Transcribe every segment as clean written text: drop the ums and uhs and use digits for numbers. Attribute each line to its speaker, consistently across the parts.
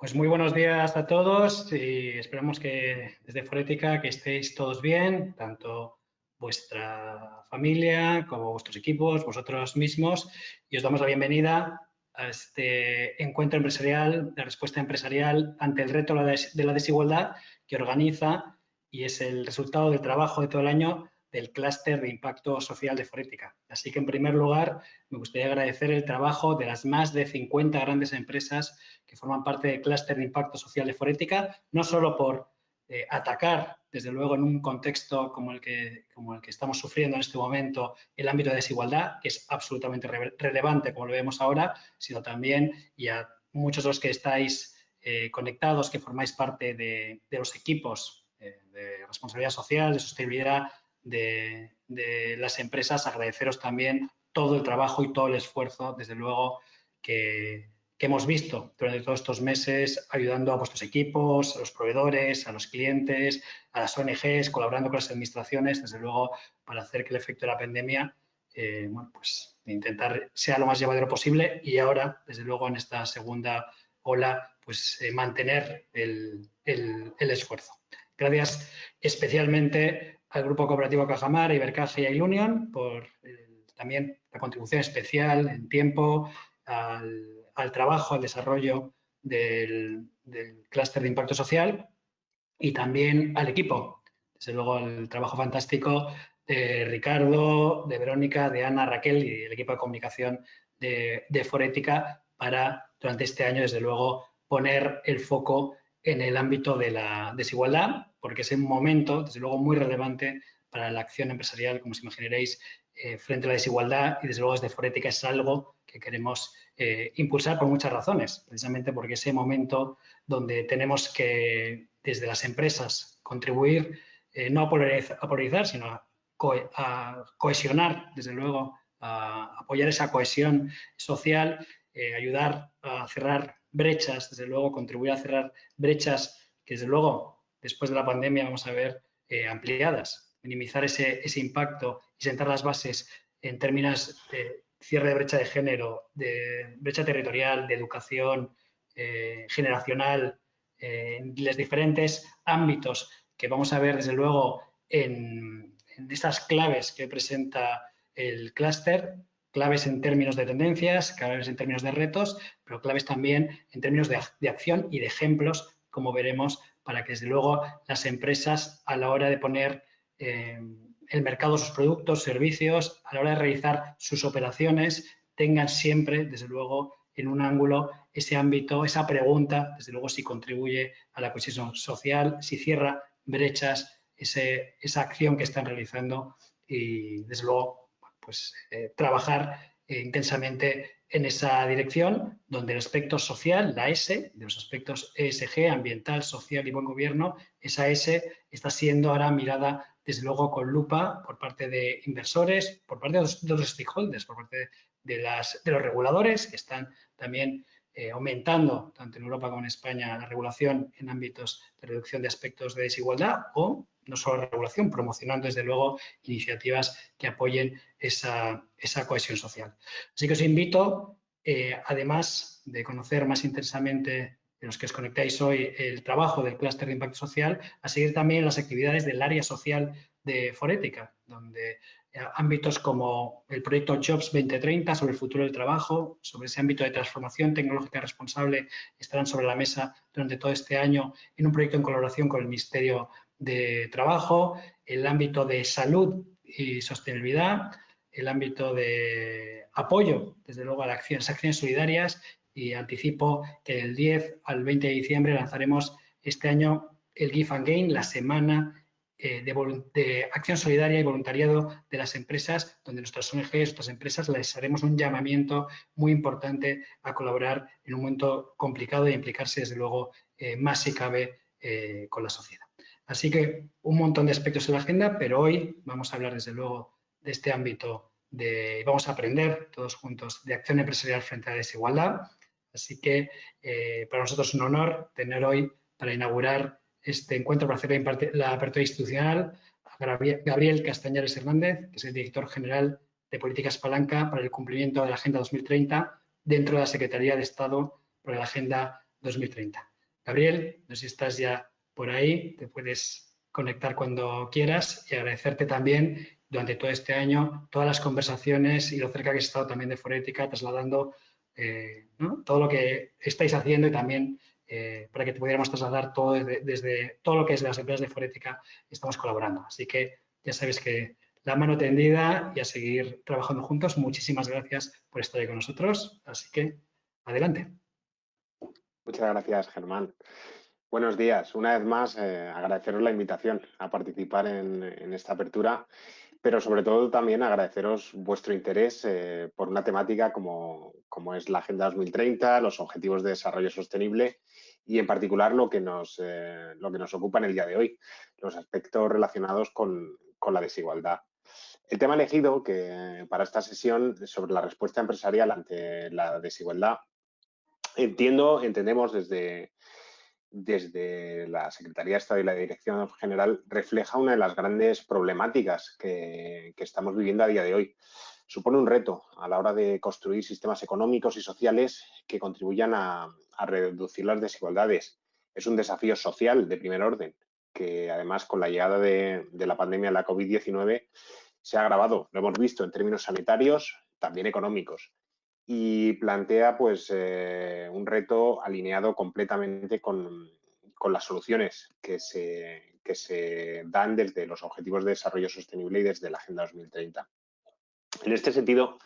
Speaker 1: Pues muy buenos días a todos y esperamos que desde Forética que estéis todos bien, tanto vuestra familia como vuestros equipos, vosotros mismos, y os damos la bienvenida a este encuentro empresarial, de respuesta empresarial ante el reto de la desigualdad que organiza y es el resultado del trabajo de todo el año del clúster de impacto social de Forética. Así que, en primer lugar, me gustaría agradecer el trabajo de las más de 50 grandes empresas que forman parte del clúster de impacto social de Forética, no solo por atacar, desde luego, en un contexto como el que estamos sufriendo en este momento, el ámbito de desigualdad, que es absolutamente relevante, como lo vemos ahora, sino también, y a muchos de los que estáis conectados, que formáis parte de los equipos de responsabilidad social, de sostenibilidad de las empresas, agradeceros también todo el trabajo y todo el esfuerzo, desde luego, que hemos visto durante todos estos meses ayudando a vuestros equipos, a los proveedores, a los clientes, a las ONGs, colaborando con las administraciones, desde luego, para hacer que el efecto de la pandemia, pues intentar sea lo más llevadero posible y ahora, desde luego, en esta segunda ola, pues mantener el esfuerzo. Gracias especialmente al Grupo Cooperativo Cajamar, Ibercaja y iUnion por también la contribución especial en tiempo al trabajo, al desarrollo del clúster de impacto social y también al equipo. Desde luego, el trabajo fantástico de Ricardo, de Verónica, de Ana, Raquel y el equipo de comunicación de Forética para, durante este año, desde luego, poner el foco en el ámbito de la desigualdad, porque es un momento, desde luego, muy relevante para la acción empresarial, como os imaginaréis, frente a la desigualdad, y desde luego desde Forética es algo que queremos impulsar por muchas razones, precisamente porque ese momento donde tenemos que, desde las empresas, contribuir no a polarizar, sino a cohesionar, desde luego, a apoyar esa cohesión social, ayudar a cerrar brechas, desde luego, contribuir a cerrar brechas que, desde luego, después de la pandemia vamos a ver ampliadas, minimizar ese impacto y sentar las bases en términos de cierre de brecha de género, de brecha territorial, de educación generacional, en los diferentes ámbitos que vamos a ver, desde luego, en estas claves que presenta el clúster, claves en términos de tendencias, claves en términos de retos, pero claves también en términos de acción y de ejemplos, como veremos, para que, desde luego, las empresas, a la hora de poner el mercado sus productos, servicios, a la hora de realizar sus operaciones, tengan siempre, desde luego, en un ángulo ese ámbito, esa pregunta, desde luego, si contribuye a la cohesión social, si cierra brechas, esa acción que están realizando y, desde luego, pues trabajar intensamente en esa dirección, donde el aspecto social, la S, de los aspectos ESG, ambiental, social y buen gobierno, esa S está siendo ahora mirada, desde luego, con lupa por parte de inversores, por parte de los stakeholders, por parte de los reguladores, que están también aumentando, tanto en Europa como en España, la regulación en ámbitos de reducción de aspectos de desigualdad o, no solo regulación, promocionando, desde luego, iniciativas que apoyen esa cohesión social. Así que os invito, además de conocer más intensamente de los que os conectáis hoy el trabajo del clúster de impacto social, a seguir también las actividades del área social de Forética, donde ámbitos como el proyecto Jobs 2030 sobre el futuro del trabajo, sobre ese ámbito de transformación tecnológica responsable, estarán sobre la mesa durante todo este año en un proyecto en colaboración con el Ministerio de Trabajo, el ámbito de salud y sostenibilidad, el ámbito de apoyo, desde luego, a las acciones solidarias, y anticipo que del 10 al 20 de diciembre lanzaremos este año el Give and Gain, la semana de acción solidaria y voluntariado de las empresas, donde nuestras ONGs, nuestras empresas, les haremos un llamamiento muy importante a colaborar en un momento complicado y implicarse, desde luego, más si cabe con la sociedad. Así que un montón de aspectos en la agenda, pero hoy vamos a hablar, desde luego, de este ámbito vamos a aprender todos juntos de acción empresarial frente a la desigualdad. Así que para nosotros es un honor tener hoy, para inaugurar este encuentro, para hacer la apertura institucional, a Gabriel Castañares Hernández, que es el director general de Políticas Palanca para el cumplimiento de la Agenda 2030 dentro de la Secretaría de Estado para la Agenda 2030. Gabriel, no sé si estás ya por ahí, te puedes conectar cuando quieras y agradecerte también durante todo este año todas las conversaciones y lo cerca que has estado también de Forética, trasladando ¿no? todo lo que estáis haciendo y también para que te pudiéramos trasladar todo desde todo lo que es de las empresas de Forética, estamos colaborando. Así que ya sabes que la mano tendida y a seguir trabajando juntos. Muchísimas gracias por estar ahí con nosotros. Así que adelante.
Speaker 2: Muchas gracias, Germán. Buenos días. Una vez más, agradeceros la invitación a participar en esta apertura, pero sobre todo también agradeceros vuestro interés por una temática como es la Agenda 2030, los Objetivos de Desarrollo Sostenible y en particular lo que nos ocupa en el día de hoy, los aspectos relacionados con la desigualdad. El tema elegido para esta sesión es sobre la respuesta empresarial ante la desigualdad. Entendemos desde la Secretaría de Estado y la Dirección General, refleja una de las grandes problemáticas que estamos viviendo a día de hoy. Supone un reto a la hora de construir sistemas económicos y sociales que contribuyan a reducir las desigualdades. Es un desafío social de primer orden, que además con la llegada de la pandemia de la COVID-19 se ha agravado. Lo hemos visto en términos sanitarios, también económicos, y plantea pues un reto alineado completamente con las soluciones que se dan desde los Objetivos de Desarrollo Sostenible y desde la Agenda 2030. En este sentido,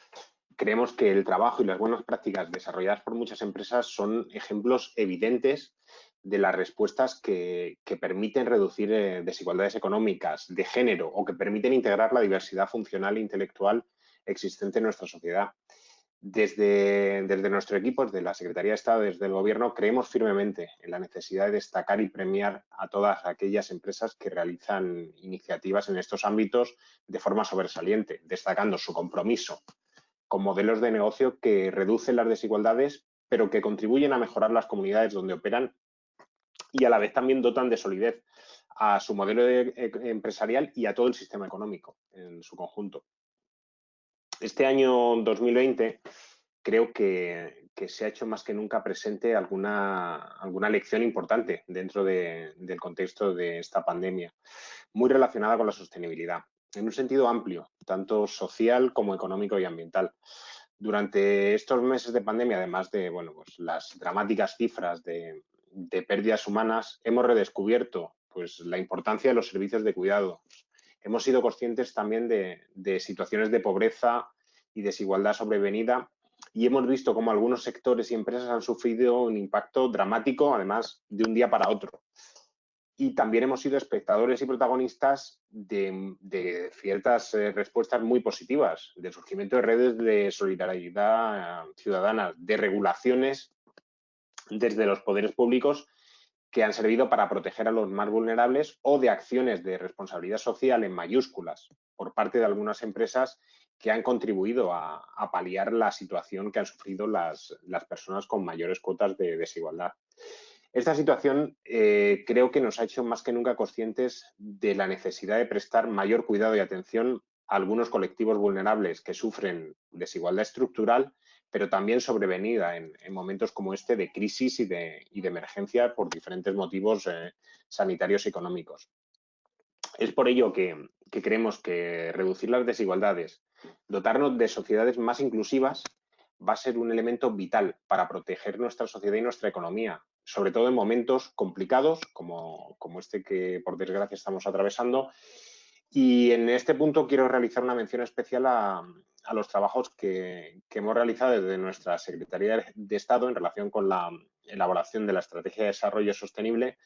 Speaker 2: creemos que el trabajo y las buenas prácticas desarrolladas por muchas empresas son ejemplos evidentes de las respuestas que permiten reducir desigualdades económicas, de género o que permiten integrar la diversidad funcional e intelectual existente en nuestra sociedad. Desde nuestro equipo, desde la Secretaría de Estado, desde el Gobierno, creemos firmemente en la necesidad de destacar y premiar a todas aquellas empresas que realizan iniciativas en estos ámbitos de forma sobresaliente, destacando su compromiso con modelos de negocio que reducen las desigualdades, pero que contribuyen a mejorar las comunidades donde operan y a la vez también dotan de solidez a su modelo empresarial y a todo el sistema económico en su conjunto. Este año 2020 creo que se ha hecho más que nunca presente alguna lección importante dentro del contexto de esta pandemia, muy relacionada con la sostenibilidad, en un sentido amplio, tanto social como económico y ambiental. Durante estos meses de pandemia, además de pues, las dramáticas cifras de pérdidas humanas, hemos redescubierto pues, la importancia de los servicios de cuidado. Hemos sido conscientes también de situaciones de pobreza y desigualdad sobrevenida y hemos visto cómo algunos sectores y empresas han sufrido un impacto dramático, además, de un día para otro. Y también hemos sido espectadores y protagonistas de ciertas respuestas muy positivas, del surgimiento de redes de solidaridad ciudadana, de regulaciones desde los poderes públicos que han servido para proteger a los más vulnerables o de acciones de responsabilidad social en mayúsculas por parte de algunas empresas que han contribuido a paliar la situación que han sufrido las personas con mayores cuotas de desigualdad. Esta situación creo que nos ha hecho más que nunca conscientes de la necesidad de prestar mayor cuidado y atención a algunos colectivos vulnerables que sufren desigualdad estructural, pero también sobrevenida en momentos como este de crisis y de emergencia por diferentes motivos sanitarios y económicos. Es por ello que creemos que reducir las desigualdades, dotarnos de sociedades más inclusivas, va a ser un elemento vital para proteger nuestra sociedad y nuestra economía, sobre todo en momentos complicados como este que por desgracia estamos atravesando. Y en este punto quiero realizar una mención especial a los trabajos que hemos realizado desde nuestra Secretaría de Estado en relación con la elaboración de la Estrategia de Desarrollo Sostenible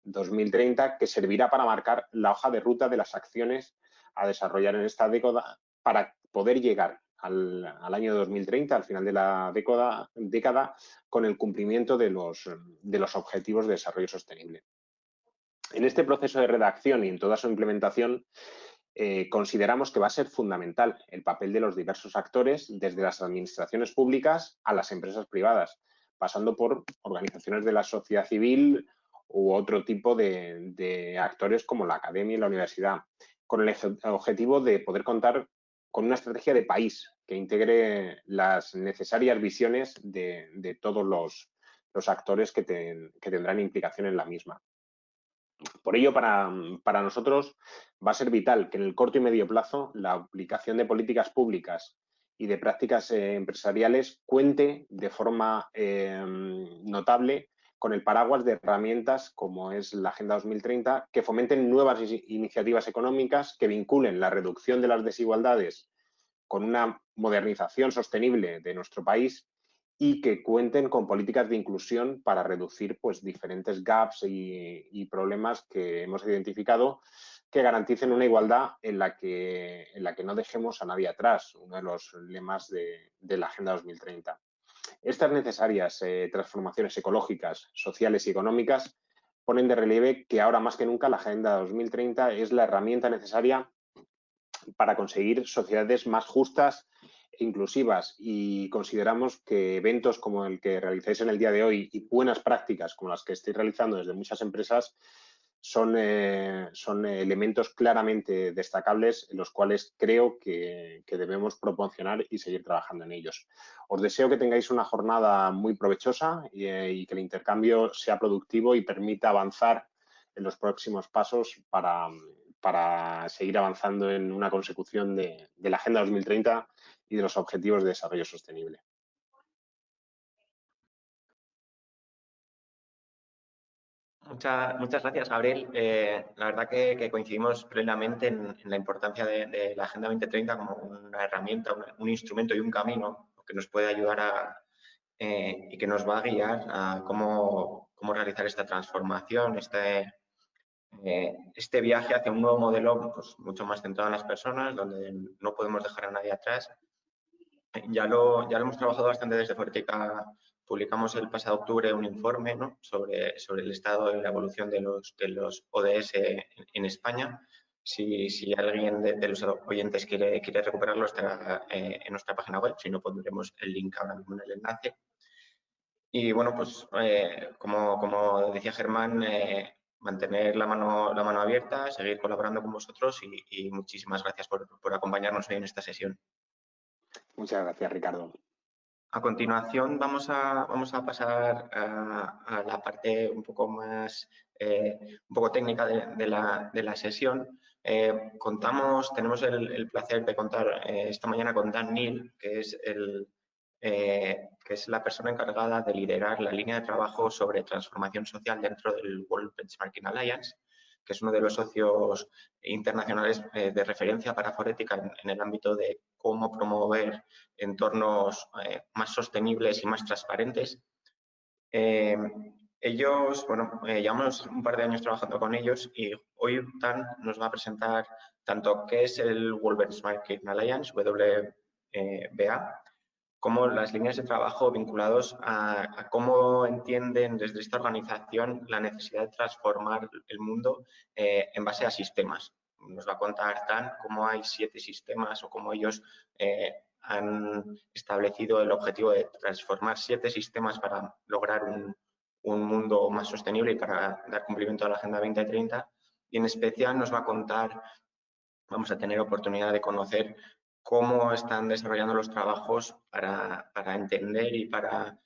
Speaker 2: 2030, que servirá para marcar la hoja de ruta de las acciones a desarrollar en esta década para poder llegar al año 2030, al final de la década, con el cumplimiento de los objetivos de desarrollo sostenible. En este proceso de redacción y en toda su implementación, consideramos que va a ser fundamental el papel de los diversos actores, desde las administraciones públicas a las empresas privadas, pasando por organizaciones de la sociedad civil u otro tipo de actores como la academia y la universidad, con el objetivo de poder contar con una estrategia de país que integre las necesarias visiones de todos los actores que tendrán implicación en la misma. Por ello, para nosotros va a ser vital que en el corto y medio plazo la aplicación de políticas públicas y de prácticas empresariales cuente de forma notable con el paraguas de herramientas como es la Agenda 2030, que fomenten nuevas iniciativas económicas que vinculen la reducción de las desigualdades con una modernización sostenible de nuestro país y que cuenten con políticas de inclusión para reducir pues, diferentes gaps y problemas que hemos identificado que garanticen una igualdad en la que no dejemos a nadie atrás, uno de los lemas de la Agenda 2030. Estas necesarias transformaciones ecológicas, sociales y económicas ponen de relieve que ahora más que nunca la Agenda 2030 es la herramienta necesaria para conseguir sociedades más justas e inclusivas, y consideramos que eventos como el que realizáis en el día de hoy y buenas prácticas como las que estáis realizando desde muchas empresas son elementos claramente destacables en los cuales creo que debemos proporcionar y seguir trabajando en ellos. Os deseo que tengáis una jornada muy provechosa y que el intercambio sea productivo y permita avanzar en los próximos pasos para seguir avanzando en una consecución de la Agenda 2030 y de los Objetivos de Desarrollo Sostenible.
Speaker 3: Muchas gracias, Gabriel. La verdad que coincidimos plenamente en la importancia de la Agenda 2030 como una herramienta, un instrumento y un camino que nos puede ayudar y que nos va a guiar a cómo realizar esta transformación, este viaje hacia un nuevo modelo pues, mucho más centrado en las personas, donde no podemos dejar a nadie atrás. Ya lo hemos trabajado bastante desde Forética. Publicamos el pasado octubre un informe, ¿no?, sobre el estado y la evolución de los ODS en España. Si alguien de los oyentes quiere recuperarlo, estará en nuestra página web. Si no, pondremos el link ahora mismo en el enlace. Y bueno, pues como decía Germán, mantener la mano abierta, seguir colaborando con vosotros y muchísimas gracias por acompañarnos hoy en esta sesión.
Speaker 2: Muchas gracias, Ricardo.
Speaker 3: A continuación vamos a pasar a la parte un poco más un poco técnica de la sesión. Tenemos el placer de contar esta mañana con Dan Neal, que es la persona encargada de liderar la línea de trabajo sobre transformación social dentro del World Benchmarking Alliance, que es uno de los socios internacionales de referencia para Forética en el ámbito de cómo promover entornos más sostenibles y más transparentes. Ellos, llevamos un par de años trabajando con ellos y hoy Dan nos va a presentar tanto qué es el World Benchmarking Alliance, WBA, como las líneas de trabajo vinculados a cómo entienden desde esta organización la necesidad de transformar el mundo en base a sistemas. Nos va a contar Dan cómo hay 7 sistemas o cómo ellos han establecido el objetivo de transformar 7 sistemas para lograr un mundo más sostenible y para dar cumplimiento a la Agenda 2030. Y en especial nos va a contar, vamos a tener oportunidad de conocer cómo están desarrollando los trabajos para entender y para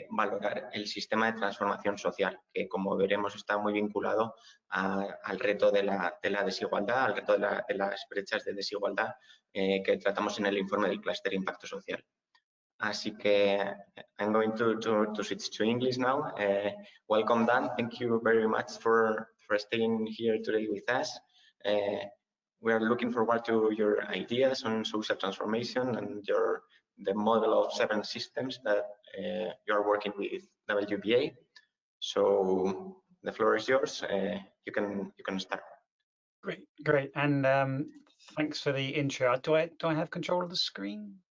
Speaker 3: valorar el sistema de transformación social, que como veremos está muy vinculado al reto de la desigualdad, al reto de las brechas de desigualdad que tratamos en el informe del clúster Impacto Social. Así que I'm going to switch to English now. Welcome, Dan. Thank you very much for staying here today with us. We are looking forward to your ideas on social transformation and the model of 7 systems that you are working with WBA. So the floor is yours. You can start.
Speaker 4: Great, and thanks for the intro. Do I have control of the screen?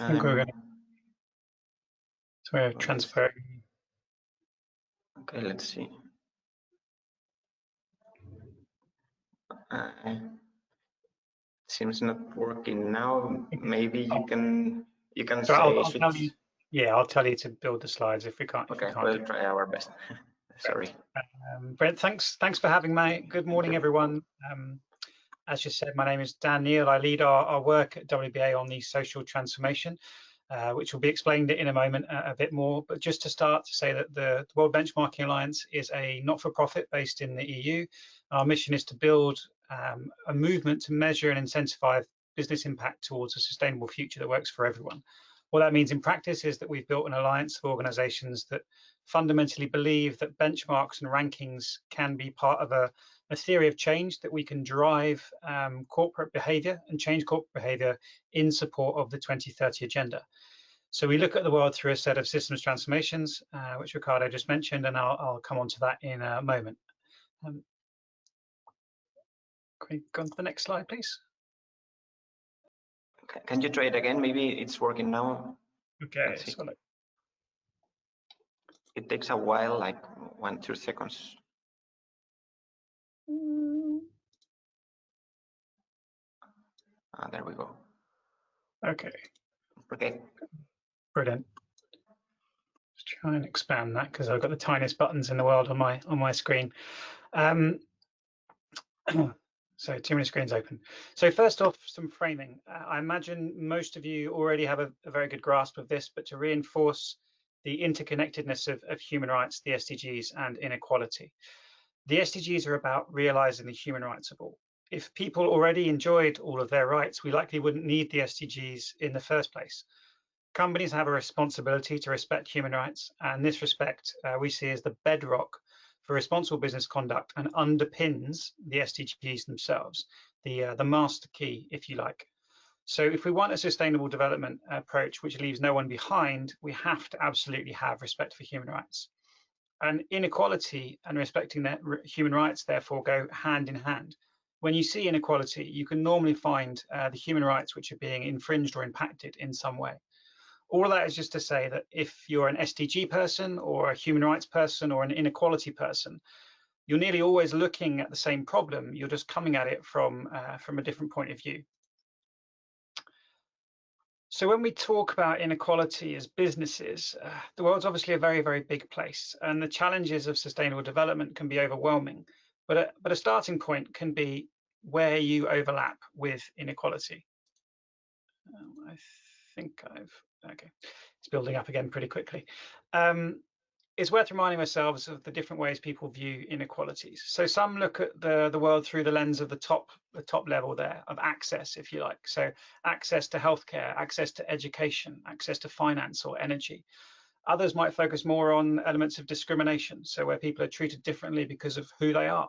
Speaker 4: I think we're going. So we're transferring.
Speaker 3: Okay, let's see. Seems not working now. Maybe you can
Speaker 4: so
Speaker 3: say.
Speaker 4: I'll tell you to build the slides if we can't.
Speaker 3: Okay, we'll try our best. Sorry.
Speaker 4: Brent, thanks for having me. Good morning, everyone. As you said, my name is Dan Neal. I lead our work at WBA on the social transformation. which will be explained in a moment a bit more. But just to start, to say that the World Benchmarking Alliance is a not-for-profit based in the EU. Our mission is to build a movement to measure and incentivize business impact towards a sustainable future that works for everyone. What that means in practice is that we've built an alliance of organizations that fundamentally believe that benchmarks and rankings can be part of a theory of change, that we can drive corporate behavior and change corporate behavior in support of the 2030 agenda. So we look at the world through a set of systems transformations, which Ricardo just mentioned, and I'll come on to that in a moment. Can we go on to the next slide, please?
Speaker 3: Can you try it again? Maybe it's working now.
Speaker 4: Okay. So
Speaker 3: it takes a while, like 1-2 seconds. There we go.
Speaker 4: Okay.
Speaker 3: Okay.
Speaker 4: Brilliant. Let's try and expand that because I've got the tiniest buttons in the world on my screen. So too many screens open. So first off, some framing. I imagine most of you already have a very good grasp of this, but to reinforce the interconnectedness of human rights, the SDGs, and inequality. The SDGs are about realizing the human rights of all. If people already enjoyed all of their rights, we likely wouldn't need the SDGs in the first place. Companies have a responsibility to respect human rights, and this respect we see as the bedrock for responsible business conduct and underpins the SDGs themselves, the master key, if you like. So if we want a sustainable development approach which leaves no one behind, we have to absolutely have respect for human rights. And inequality and respecting their human rights therefore go hand in hand. When you see inequality, you can normally find the human rights which are being infringed or impacted in some way. All of that is just to say that if you're an SDG person or a human rights person or an inequality person, you're nearly always looking at the same problem. You're just coming at it from a different point of view. So when we talk about inequality as businesses, the world's obviously a very, very big place, and the challenges of sustainable development can be overwhelming. But a starting point can be where you overlap with inequality. I think okay, it's building up again pretty quickly. It's worth reminding ourselves of the different ways people view inequalities. So some look at the world through the lens of the top level there of access, if you like. So access to healthcare, access to education, access to finance or energy. Others might focus more on elements of discrimination, so where people are treated differently because of who they are,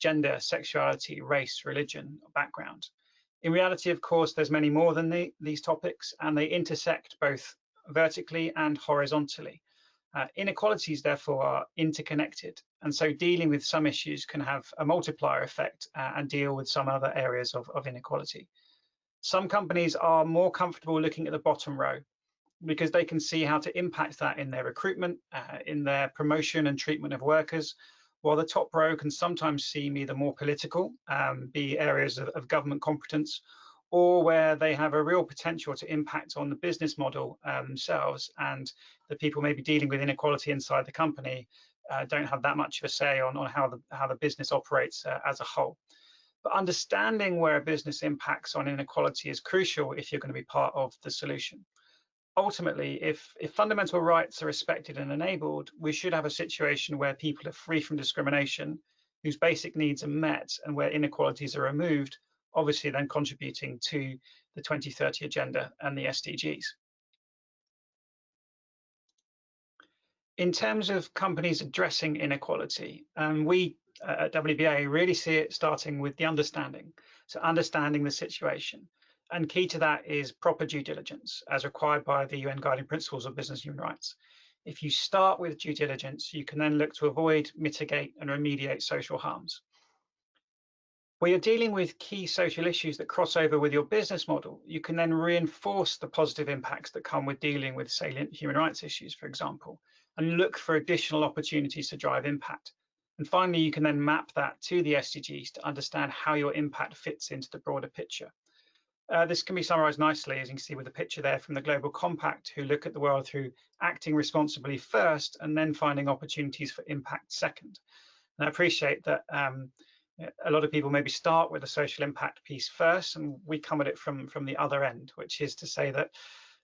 Speaker 4: gender, sexuality, race, religion, background. In reality, of course, there's many more than these topics, and they intersect both vertically and horizontally. Inequalities, therefore, are interconnected, and so dealing with some issues can have a multiplier effect and deal with some other areas of inequality. Some companies are more comfortable looking at the bottom row because they can see how to impact that in their recruitment, in their promotion and treatment of workers, while the top row can sometimes seem either more political, be areas of government competence, or where they have a real potential to impact on the business model themselves, and the people maybe dealing with inequality inside the company don't have that much of a say on how the business operates as a whole. But understanding where a business impacts on inequality is crucial if you're going to be part of the solution. Ultimately, if fundamental rights are respected and enabled, we should have a situation where people are free from discrimination, whose basic needs are met, and where inequalities are removed, obviously then contributing to the 2030 agenda and the SDGs. In terms of companies addressing inequality, we at WBA really see it starting with the understanding. So understanding the situation. And key to that is proper due diligence, as required by the UN Guiding Principles of Business Human Rights. If you start with due diligence, you can then look to avoid, mitigate, and remediate social harms. Where you're dealing with key social issues that cross over with your business model, you can then reinforce the positive impacts that come with dealing with salient human rights issues, for example, and look for additional opportunities to drive impact. And finally, you can then map that to the SDGs to understand how your impact fits into the broader picture. This can be summarized nicely, as you can see with the picture there from the Global Compact, who look at the world through acting responsibly first and then finding opportunities for impact second. And I appreciate that a lot of people maybe start with the social impact piece first, and we come at it from the other end, which is to say that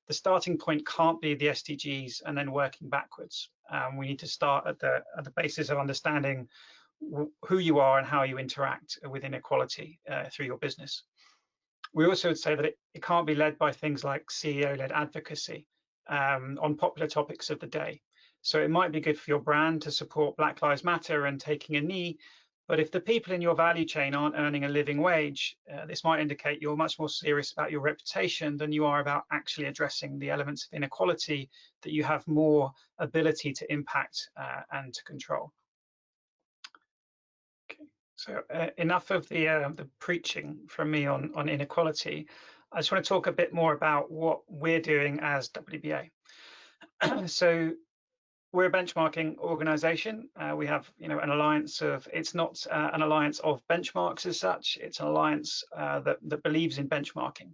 Speaker 4: the starting point can't be the SDGs and then working backwards. We need to start at the basis of understanding who you are and how you interact with inequality through your business. We also would say that it can't be led by things like CEO-led advocacy on popular topics of the day. So it might be good for your brand to support Black Lives Matter and taking a knee, but if the people in your value chain aren't earning a living wage, this might indicate you're much more serious about your reputation than you are about actually addressing the elements of inequality that you have more ability to impact and to control. Okay, so enough of the preaching from me on inequality. I just want to talk a bit more about what we're doing as WBA. So we're a benchmarking organization. We have, an alliance of, it's not an alliance of benchmarks as such, it's an alliance that believes in benchmarking.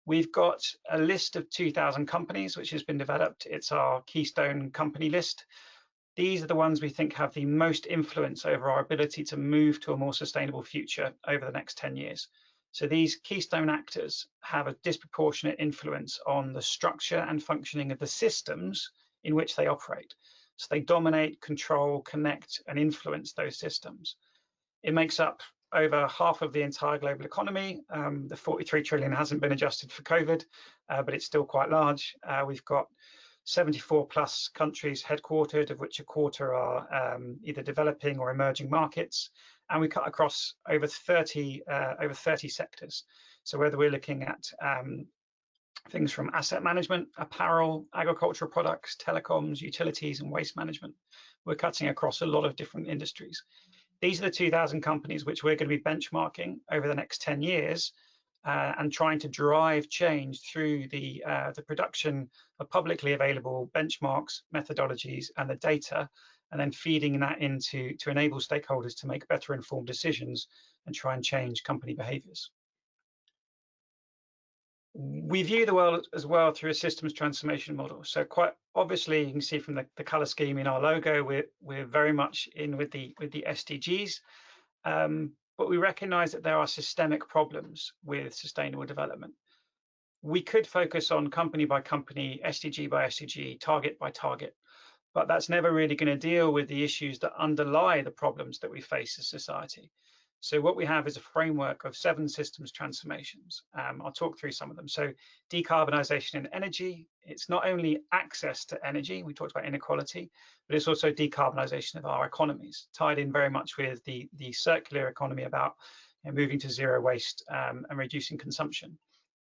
Speaker 4: We've got a list of 2,000 companies which has been developed. It's our Keystone company list. These are the ones we think have the most influence over our ability to move to a more sustainable future over the next 10 years. So these Keystone actors have a disproportionate influence on the structure and functioning of the systems in which they operate. So they dominate, control, connect, and influence those systems. It makes up over half of the entire global economy. The 43 trillion hasn't been adjusted for COVID, but it's still quite large. We've got 74 plus countries headquartered, of which a quarter are either developing or emerging markets. And we cut across over 30 sectors. So whether we're looking at things from asset management, apparel, agricultural products, telecoms, utilities, and waste management, we're cutting across a lot of different industries. These are the 2,000 companies which we're going to be benchmarking over the next 10 years and trying to drive change through the production of publicly available benchmarks, methodologies, and the data, and then feeding that into to enable stakeholders to make better informed decisions and try and change company behaviors. We view the world as well through a systems transformation model. So quite obviously, you can see from the color scheme in our logo, we're very much in with the SDGs, but we recognize that there are systemic problems with sustainable development. We could focus on company by company, SDG by SDG, target by target, but that's never really going to deal with the issues that underlie the problems that we face as society. So what we have is a framework of 7 systems transformations. I'll talk through some of them. So decarbonisation in energy, it's not only access to energy, we talked about inequality, but it's also decarbonisation of our economies, tied in very much with the circular economy about moving to zero waste and reducing consumption.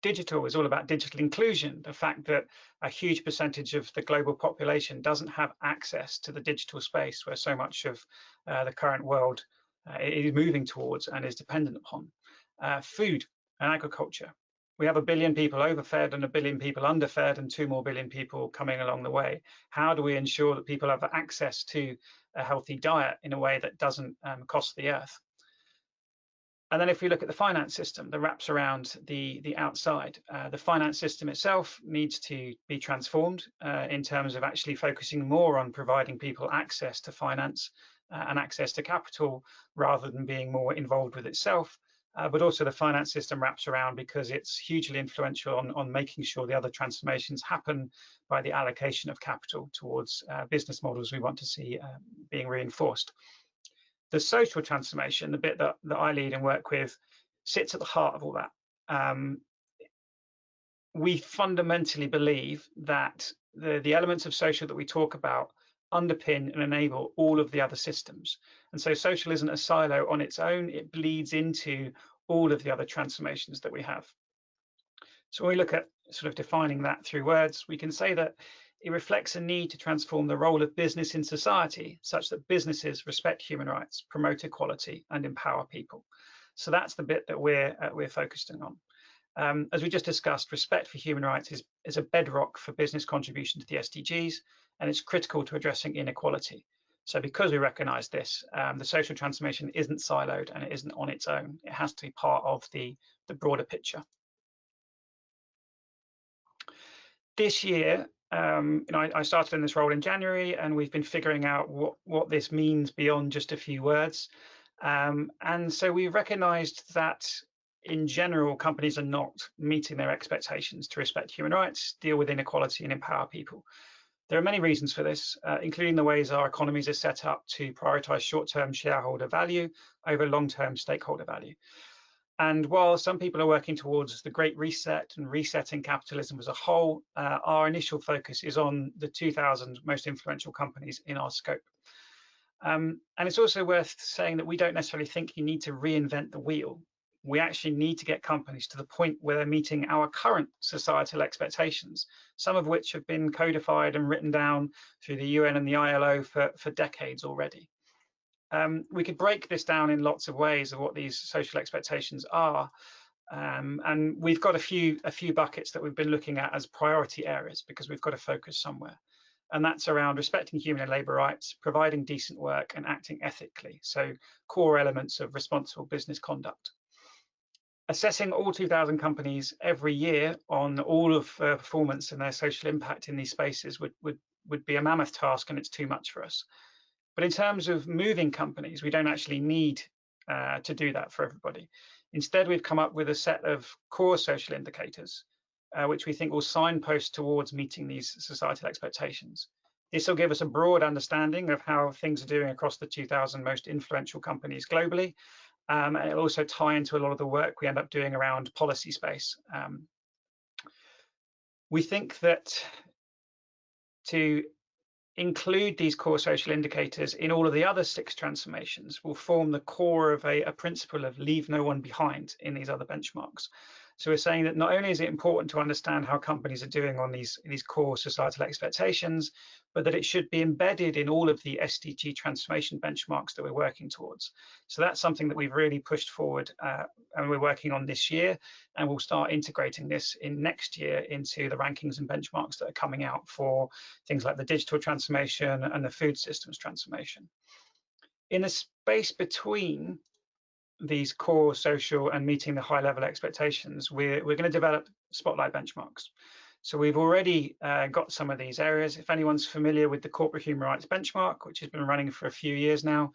Speaker 4: Digital is all about digital inclusion, the fact that a huge percentage of the global population doesn't have access to the digital space where so much of the current world is moving towards and is dependent upon. Food and agriculture. We have 1 billion people overfed and 1 billion people underfed and 2 more billion people coming along the way. How do we ensure that people have access to a healthy diet in a way that doesn't cost the earth? And then if we look at the finance system that wraps around the outside, the finance system itself needs to be transformed in terms of actually focusing more on providing people access to finance and access to capital rather than being more involved with itself. But also the finance system wraps around because it's hugely influential on making sure the other transformations happen by the allocation of capital towards business models we want to see being reinforced. The social transformation, the bit that I lead and work with, sits at the heart of all that. We fundamentally believe that the elements of social that we talk about underpin and enable all of the other systems. And so social isn't a silo on its own, it bleeds into all of the other transformations that we have. So when we look at sort of defining that through words, we can say that it reflects a need to transform the role of business in society such that businesses respect human rights, promote equality, and empower people. So that's the bit that we're focusing on. As we just discussed, respect for human rights is a bedrock for business contribution to the SDGs, and it's critical to addressing inequality. So because we recognise this, the social transformation isn't siloed and it isn't on its own. It has to be part of the broader picture. This year, I started in this role in January, and we've been figuring out what this means beyond just a few words. And so we recognised that in general, companies are not meeting their expectations to respect human rights, deal with inequality, and empower people. There are many reasons for this, including the ways our economies are set up to prioritize short-term shareholder value over long-term stakeholder value. And while some people are working towards the Great Reset and resetting capitalism as a whole, our initial focus is on the 2,000 most influential companies in our scope. And it's also worth saying that we don't necessarily think you need to reinvent the wheel. We actually need to get companies to the point where they're meeting our current societal expectations, some of which have been codified and written down through the UN and the ILO for decades already. We could break this down in lots of ways of what these social expectations are. And we've got a few buckets that we've been looking at as priority areas because we've got to focus somewhere. And that's around respecting human and labour rights, providing decent work and acting ethically. So core elements of responsible business conduct. Assessing all 2,000 companies every year on all of performance and their social impact in these spaces would be a mammoth task, and it's too much for us. But in terms of moving companies, we don't actually need to do that for everybody. Instead, we've come up with a set of core social indicators, which we think will signpost towards meeting these societal expectations. This will give us a broad understanding of how things are doing across the 2,000 most influential companies globally. And it'll also tie into a lot of the work we end up doing around policy space. We think that to include these core social indicators in all of the other 6 transformations will form the core of a principle of leave no one behind in these other benchmarks. So we're saying that not only is it important to understand how companies are doing on these core societal expectations, but that it should be embedded in all of the SDG transformation benchmarks that we're working towards. So that's something that we've really pushed forward and we're working on this year, and we'll start integrating this in next year into the rankings and benchmarks that are coming out for things like the digital transformation and the food systems transformation. In the space between these core social and meeting the high level expectations, we're going to develop spotlight benchmarks. So we've already got some of these areas. If anyone's familiar with the corporate human rights benchmark, which has been running for a few years now,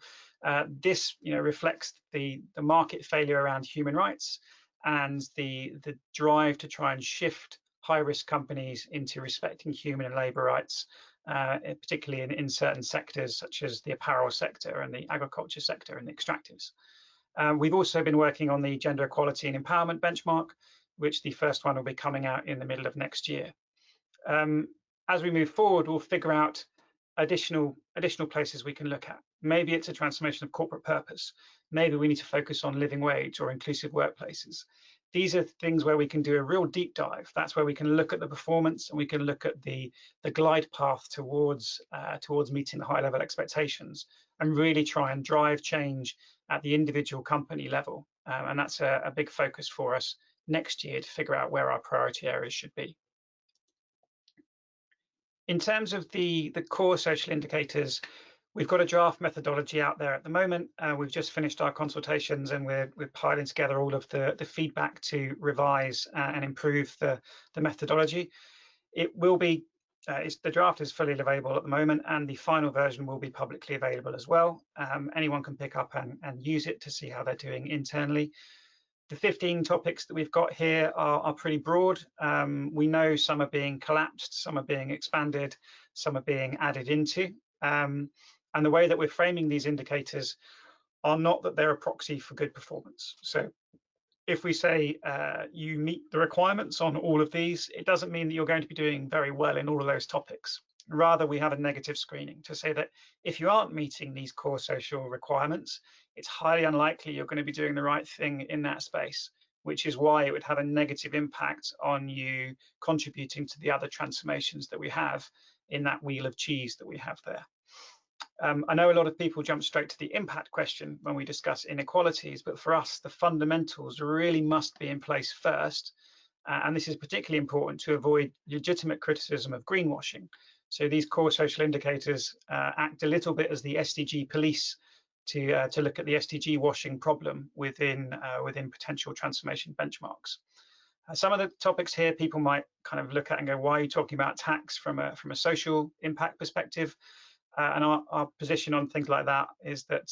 Speaker 4: this reflects the market failure around human rights and the drive to try and shift high-risk companies into respecting human and labour rights, particularly in certain sectors such as the apparel sector and the agriculture sector and the extractives. We've also been working on the gender equality and empowerment benchmark, which the first one will be coming out in the middle of next year. As we move forward, we'll figure out additional places we can look at. Maybe it's a transformation of corporate purpose. Maybe we need to focus on living wage or inclusive workplaces. These are things where we can do a real deep dive. That's where we can look at the performance and we can look at the glide path towards meeting the high level expectations and really try and drive change at the individual company level. And that's a big focus for us next year to figure out where our priority areas should be. In terms of the core social indicators, we've got a draft methodology out there at the moment. We've just finished our consultations and we're piling together all of the feedback to revise and improve the methodology. It will be, the draft is fully available at the moment, and the final version will be publicly available as well. Anyone can pick up and use it to see how they're doing internally. The 15 topics that we've got here are pretty broad. We know some are being collapsed, some are being expanded, some are being added into. And the way that we're framing these indicators are not that they're a proxy for good performance. So if we say you meet the requirements on all of these, it doesn't mean that you're going to be doing very well in all of those topics. Rather, we have a negative screening to say that if you aren't meeting these core social requirements, it's highly unlikely you're going to be doing the right thing in that space, which is why it would have a negative impact on you contributing to the other transformations that we have in that wheel of cheese that we have there. I know a lot of people jump straight to the impact question when we discuss inequalities, but for us, the fundamentals really must be in place first. And this is particularly important to avoid legitimate criticism of greenwashing. So these core social indicators act a little bit as the SDG police to look at the SDG washing problem within potential transformation benchmarks. Some of the topics here people might kind of look at and go, why are you talking about tax from a social impact perspective? And our position on things like that is that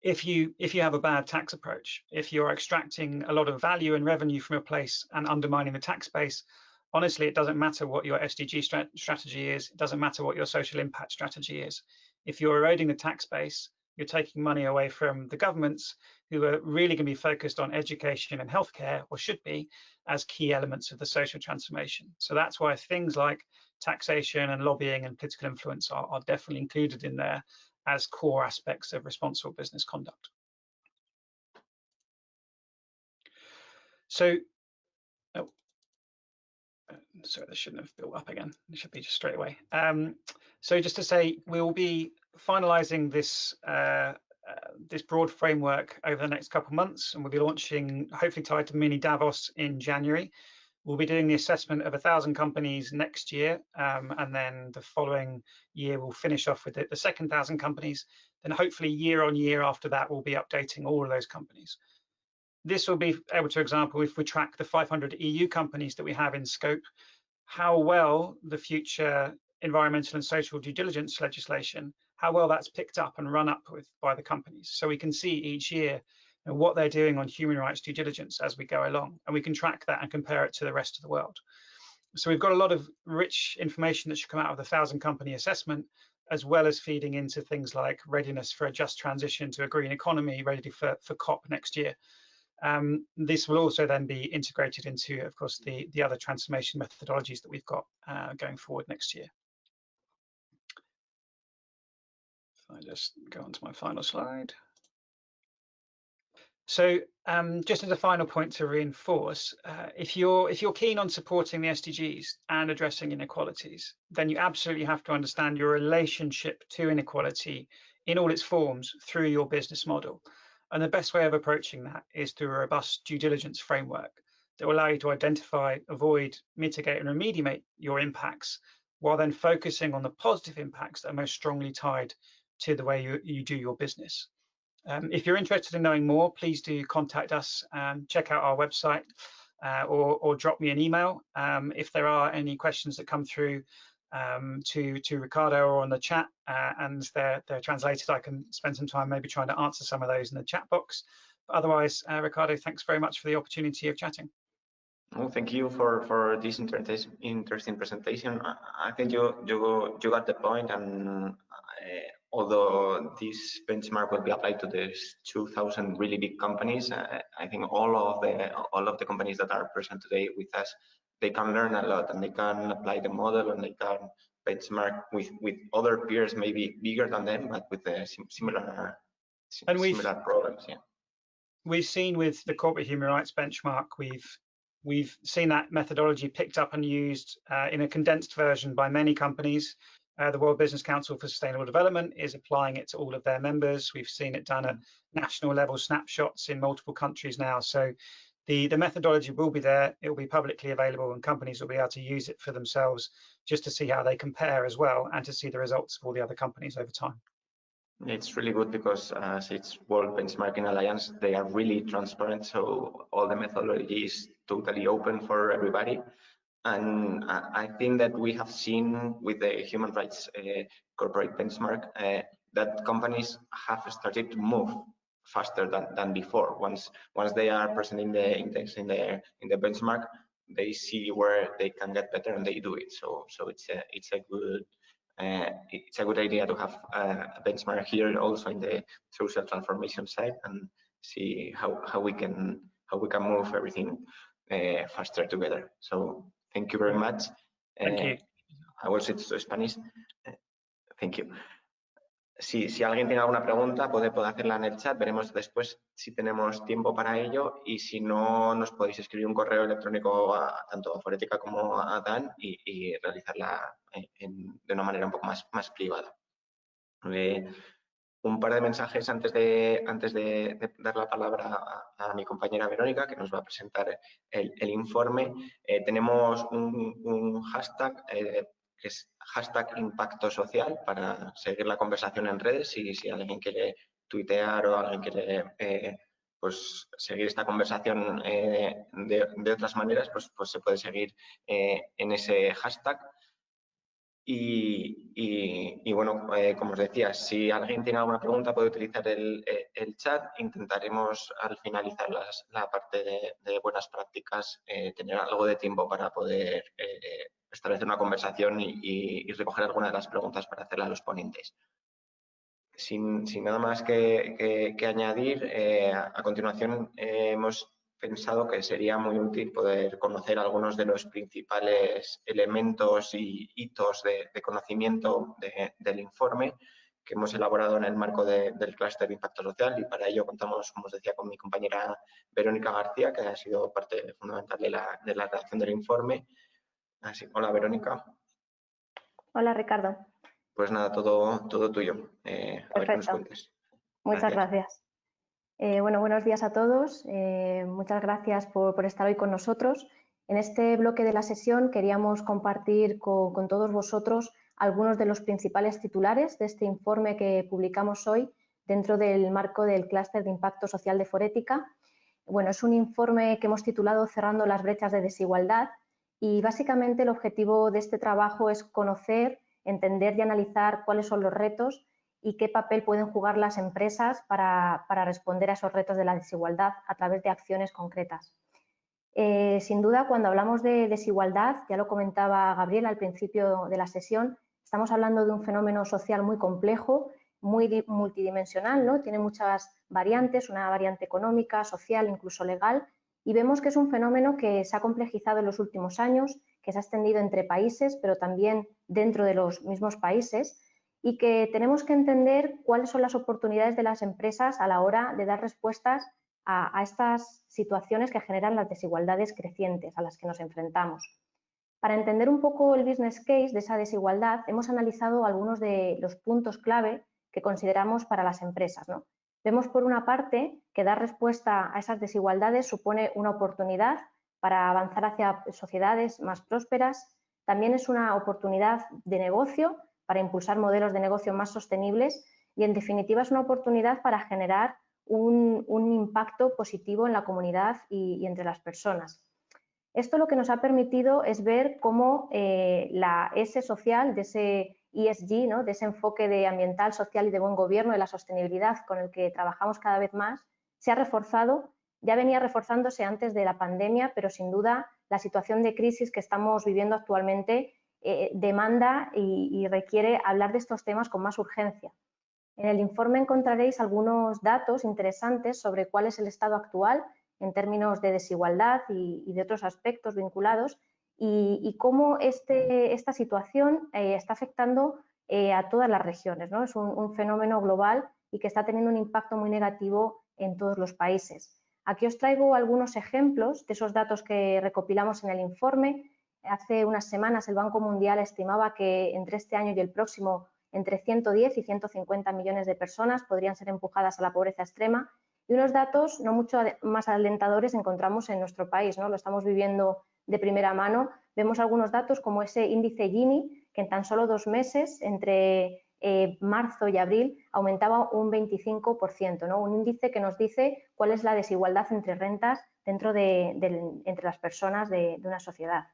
Speaker 4: if you have a bad tax approach, if you're extracting a lot of value and revenue from a place and undermining the tax base, honestly, it doesn't matter what your SDG strategy is. It doesn't matter what your social impact strategy is. If you're eroding the tax base, you're taking money away from the governments who are really going to be focused on education and healthcare, or should be, as key elements of the social transformation. So that's why things like taxation and lobbying and political influence are definitely included in there as core aspects of responsible business conduct. So, sorry, this shouldn't have built up again. It should be just straight away. So just to say, we'll be finalizing this this broad framework over the next couple of months, and we'll be launching, hopefully tied to Mini Davos in January. We'll be doing the assessment of 1,000 companies next year, and then the following year we'll finish off with the second 1,000 companies. Then hopefully year on year after that, we'll be updating all of those companies. This will be able to, example, if we track the 500 EU companies that we have in scope, how well the future environmental and social due diligence legislation, how well that's picked up and run up with by the companies. So we can see each year what they're doing on human rights due diligence as we go along, and we can track that and compare it to the rest of the world. So we've got a lot of rich information that should come out of the 1,000 company assessment, as well as feeding into things like readiness for a just transition to a green economy, ready for COP next year. This will also then be integrated into, of course, the other transformation methodologies that we've got going forward next year. If I just go on to my final slide. So just as a final point to reinforce, if you're keen on supporting the SDGs and addressing inequalities, then you absolutely have to understand your relationship to inequality in all its forms through your business model. And the best way of approaching that is through a robust due diligence framework that will allow you to identify, avoid, mitigate, and remediate your impacts, while then focusing on the positive impacts that are most strongly tied to the way you do your business. If you're interested in knowing more, please do contact us, check out our website, or drop me an email. If there are any questions that come through to Ricardo or on the chat, and they're translated, I can spend some time maybe trying to answer some of those in the chat box. But otherwise, Ricardo, thanks very much for the opportunity of chatting.
Speaker 3: Well, thank you for this interesting presentation. I think you got the point, and although this benchmark will be applied to these 2,000 really big companies, I think all of the companies that are present today with us, they can learn a lot, and they can apply the model, and they can benchmark with other peers, maybe bigger than them, but with similar problems. Yeah.
Speaker 4: We've seen with the corporate human rights benchmark, we've seen that methodology picked up and used in a condensed version by many companies. The World Business Council for Sustainable Development is applying it to all of their members. We've seen it done at national level snapshots in multiple countries now. So the methodology will be there, it will be publicly available, and companies will be able to use it for themselves just to see how they compare as well, and to see the results of all the other companies over time.
Speaker 3: It's really good because as it's World Benchmarking Alliance, they are really transparent, so all the methodology is totally open for everybody. And I think that we have seen with the human rights corporate benchmark that companies have started to move faster than before. Once they are present in the index, in the benchmark, they see where they can get better and they do it. So it's a good idea to have a benchmark here also in the social transformation side, and see how we can move everything faster together. So thank you very much.
Speaker 4: Thank you.
Speaker 3: I will switch to Spanish. Thank you. Si alguien tiene alguna pregunta, puede hacerla en el chat. Veremos después si tenemos tiempo para ello, y si no, nos podéis escribir un correo electrónico tanto a Forética como a Dan y realizarla de una manera un poco más privada. Un par de mensajes antes de dar la palabra a mi compañera Verónica, que nos va a presentar el informe. Tenemos un hashtag que es #impacto-social para seguir la conversación en redes, y si alguien quiere tuitear o alguien quiere pues seguir esta conversación de otras maneras, pues se puede seguir en ese hashtag. Y bueno, como os decía, si alguien tiene alguna pregunta puede utilizar el chat. Intentaremos al finalizar la parte de buenas prácticas tener algo de tiempo para poder establecer una conversación y recoger algunas de las preguntas para hacerla a los ponentes. Sin nada más que añadir, a continuación hemos pensado que sería muy útil poder conocer algunos de los principales elementos y hitos de conocimiento del informe que hemos elaborado en el marco del clúster de impacto social, y para ello contamos, como os decía, con mi compañera Verónica García, que ha sido parte fundamental de la redacción del informe. Así, hola, Verónica.
Speaker 5: Hola, Ricardo.
Speaker 3: Pues nada, todo tuyo. A ver qué nos cuentes.
Speaker 5: Muchas gracias. Bueno, buenos días a todos. Muchas gracias por estar hoy con nosotros. En este bloque de la sesión queríamos compartir con todos vosotros algunos de los principales titulares de este informe que publicamos hoy dentro del marco del clúster de impacto social de Forética. Bueno, es un informe que hemos titulado Cerrando las brechas de desigualdad, y básicamente el objetivo de este trabajo es conocer, entender y analizar cuáles son los retos y qué papel pueden jugar las empresas para responder a esos retos de la desigualdad a través de acciones concretas. Sin duda, cuando hablamos de desigualdad, ya lo comentaba Gabriel al principio de la sesión, estamos hablando de un fenómeno social muy complejo, muy multidimensional, ¿no? Tiene muchas variantes, una variante económica, social, incluso legal, y vemos que es un fenómeno que se ha complejizado en los últimos años, que se ha extendido entre países, pero también dentro de los mismos países, y que tenemos que entender cuáles son las oportunidades de las empresas a la hora de dar respuestas a estas situaciones que generan las desigualdades crecientes a las que nos enfrentamos. Para entender un poco el business case de esa desigualdad, hemos analizado algunos de los puntos clave que consideramos para las empresas, ¿no? Vemos por una parte que dar respuesta a esas desigualdades supone una oportunidad para avanzar hacia sociedades más prósperas. También es una oportunidad de negocio para impulsar modelos de negocio más sostenibles y, en definitiva, es una oportunidad para generar un impacto positivo en la comunidad y entre las personas. Esto lo que nos ha permitido es ver cómo la S social, de ese ESG, ¿no? De ese enfoque de ambiental, social y de buen gobierno, de la sostenibilidad con el que trabajamos cada vez más, se ha reforzado. Ya venía reforzándose antes de la pandemia, pero sin duda la situación de crisis que estamos viviendo actualmente demanda y requiere hablar de estos temas con más urgencia. En el informe encontraréis algunos datos interesantes sobre cuál es el estado actual en términos de desigualdad y de otros aspectos vinculados, y cómo esta situación está afectando a todas las regiones, ¿no? Es un fenómeno global y que está teniendo un impacto muy negativo en todos los países. Aquí os traigo algunos ejemplos de esos datos que recopilamos en el informe. Hace unas semanas el Banco Mundial estimaba que entre este año y el próximo entre 110 y 150 millones de personas podrían ser empujadas a la pobreza extrema, y unos datos no mucho más alentadores encontramos en nuestro país, ¿no? Lo estamos viviendo de primera mano. Vemos algunos datos como ese índice Gini, que en tan solo 2 meses, entre marzo y abril, aumentaba un 25%, ¿no? Un índice que nos dice cuál es la desigualdad entre rentas entre las personas de una sociedad.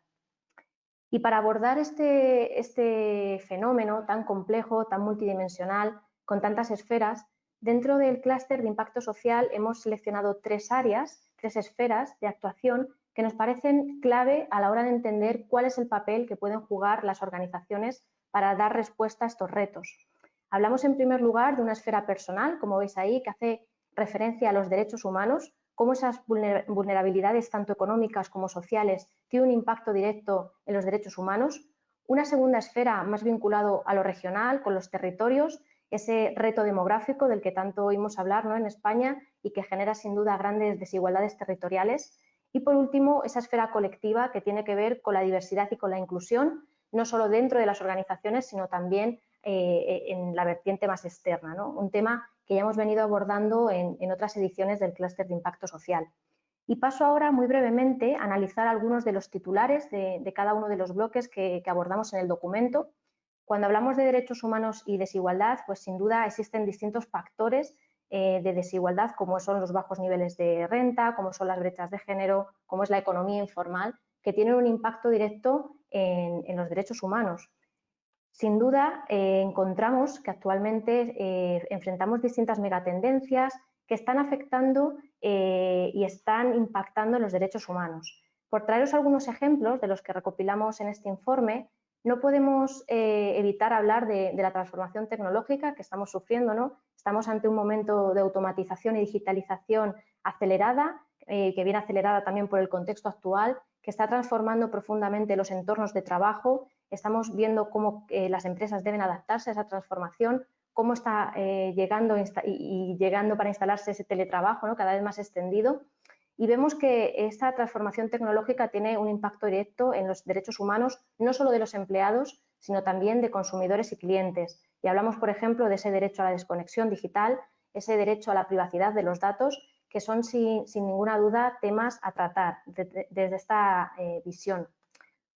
Speaker 5: Y para abordar este fenómeno tan complejo, tan multidimensional, con tantas esferas, dentro del clúster de impacto social hemos seleccionado 3 áreas, 3 esferas de actuación que nos parecen clave a la hora de entender cuál es el papel que pueden jugar las organizaciones para dar respuesta a estos retos. Hablamos en primer lugar de una esfera personal, como veis ahí, que hace referencia a los derechos humanos, cómo esas vulnerabilidades, tanto económicas como sociales, tienen un impacto directo en los derechos humanos. Una segunda esfera más vinculado a lo regional, con los territorios, ese reto demográfico del que tanto oímos hablar, ¿no?, en España, y que genera sin duda grandes desigualdades territoriales. Y por último, esa esfera colectiva que tiene que ver con la diversidad y con la inclusión, no solo dentro de las organizaciones, sino también en la vertiente más externa, ¿no? Un tema que ya hemos venido abordando en otras ediciones del clúster de impacto social. Y paso ahora muy brevemente a analizar algunos de los titulares de cada uno de los bloques que abordamos en el documento. Cuando hablamos de derechos humanos y desigualdad, pues sin duda existen distintos factores de desigualdad, como son los bajos niveles de renta, como son las brechas de género, como es la economía informal, que tienen un impacto directo en los derechos humanos. Sin duda, encontramos que actualmente enfrentamos distintas megatendencias que están afectando y están impactando en los derechos humanos. Por traeros algunos ejemplos de los que recopilamos en este informe, no podemos evitar hablar de la transformación tecnológica que estamos sufriendo, ¿no? Estamos ante un momento de automatización y digitalización acelerada, que viene acelerada también por el contexto actual, que está transformando profundamente los entornos de trabajo. Estamos viendo cómo las empresas deben adaptarse a esa transformación, cómo está llegando para instalarse ese teletrabajo, ¿no? Cada vez más extendido. Y vemos que esta transformación tecnológica tiene un impacto directo en los derechos humanos, no solo de los empleados, sino también de consumidores y clientes. Y hablamos, por ejemplo, de ese derecho a la desconexión digital, ese derecho a la privacidad de los datos, que son sin ninguna duda temas a tratar desde esta visión.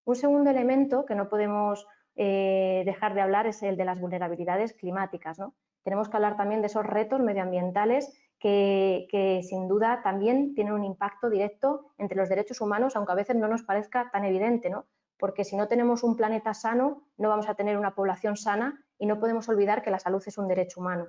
Speaker 5: Un segundo elemento que no podemos dejar de hablar es el de las vulnerabilidades climáticas, ¿no? Tenemos que hablar también de esos retos medioambientales que sin duda también tienen un impacto directo entre los derechos humanos, aunque a veces no nos parezca tan evidente, ¿no? Porque si no tenemos un planeta sano, no vamos a tener una población sana y no podemos olvidar que la salud es un derecho humano.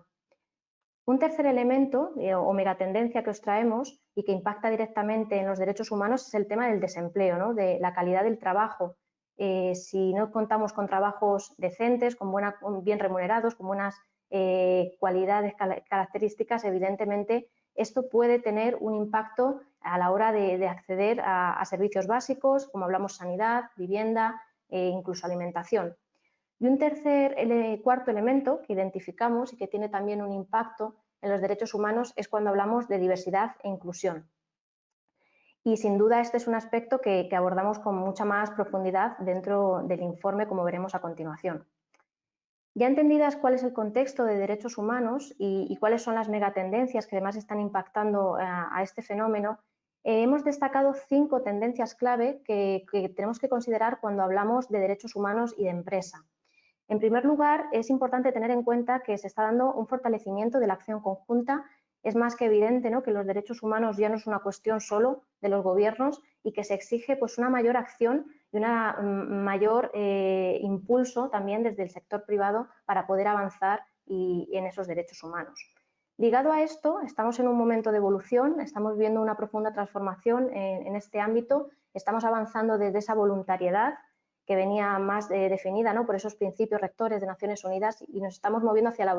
Speaker 5: Un tercer elemento o megatendencia que os traemos y que impacta directamente en los derechos humanos es el tema del desempleo, ¿no? De la calidad del trabajo. Si no contamos con trabajos decentes, bien remunerados, con buenas cualidades, características, evidentemente esto puede tener un impacto a la hora de acceder a servicios básicos, como hablamos sanidad, vivienda, incluso alimentación. Y un cuarto elemento que identificamos y que tiene también un impacto en los derechos humanos es cuando hablamos de diversidad e inclusión. Y sin duda este es un aspecto que abordamos con mucha más profundidad dentro del informe, como veremos a continuación. Ya entendidas cuál es el contexto de derechos humanos y cuáles son las megatendencias que además están impactando a este fenómeno, hemos destacado 5 tendencias clave que tenemos que considerar cuando hablamos de derechos humanos y de empresa. En primer lugar, es importante tener en cuenta que se está dando un fortalecimiento de la acción conjunta. Es más que evidente, ¿no?, que los derechos humanos ya no es una cuestión solo de los gobiernos y que se exige pues, una mayor acción y un mayor impulso también desde el sector privado para poder avanzar en esos derechos humanos. Ligado a esto, estamos en un momento de evolución, estamos viendo una profunda transformación en este ámbito, estamos avanzando desde esa voluntariedad que venía más definida, ¿no?, por esos principios rectores de Naciones Unidas y nos estamos moviendo hacia la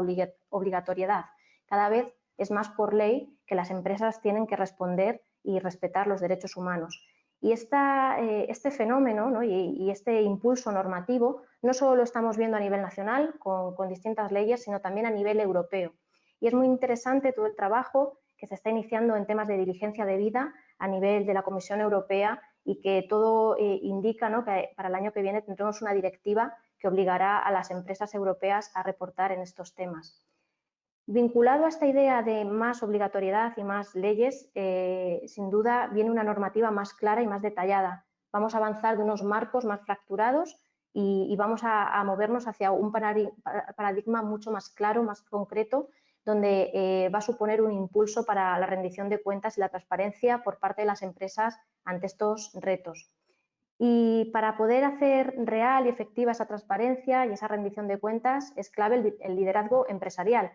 Speaker 5: obligatoriedad. Cada vez es más por ley que las empresas tienen que responder y respetar los derechos humanos. Y este fenómeno, ¿no?, y este impulso normativo no solo lo estamos viendo a nivel nacional con distintas leyes, sino también a nivel europeo. Y es muy interesante todo el trabajo que se está iniciando en temas de diligencia debida a nivel de la Comisión Europea y que todo indica, ¿no?, que para el año que viene tendremos una directiva que obligará a las empresas europeas a reportar en estos temas. Vinculado a esta idea de más obligatoriedad y más leyes, sin duda viene una normativa más clara y más detallada. Vamos a avanzar de unos marcos más fracturados y vamos a movernos hacia un paradigma mucho más claro, más concreto, donde va a suponer un impulso para la rendición de cuentas y la transparencia por parte de las empresas ante estos retos. Y para poder hacer real y efectiva esa transparencia y esa rendición de cuentas es clave el liderazgo empresarial.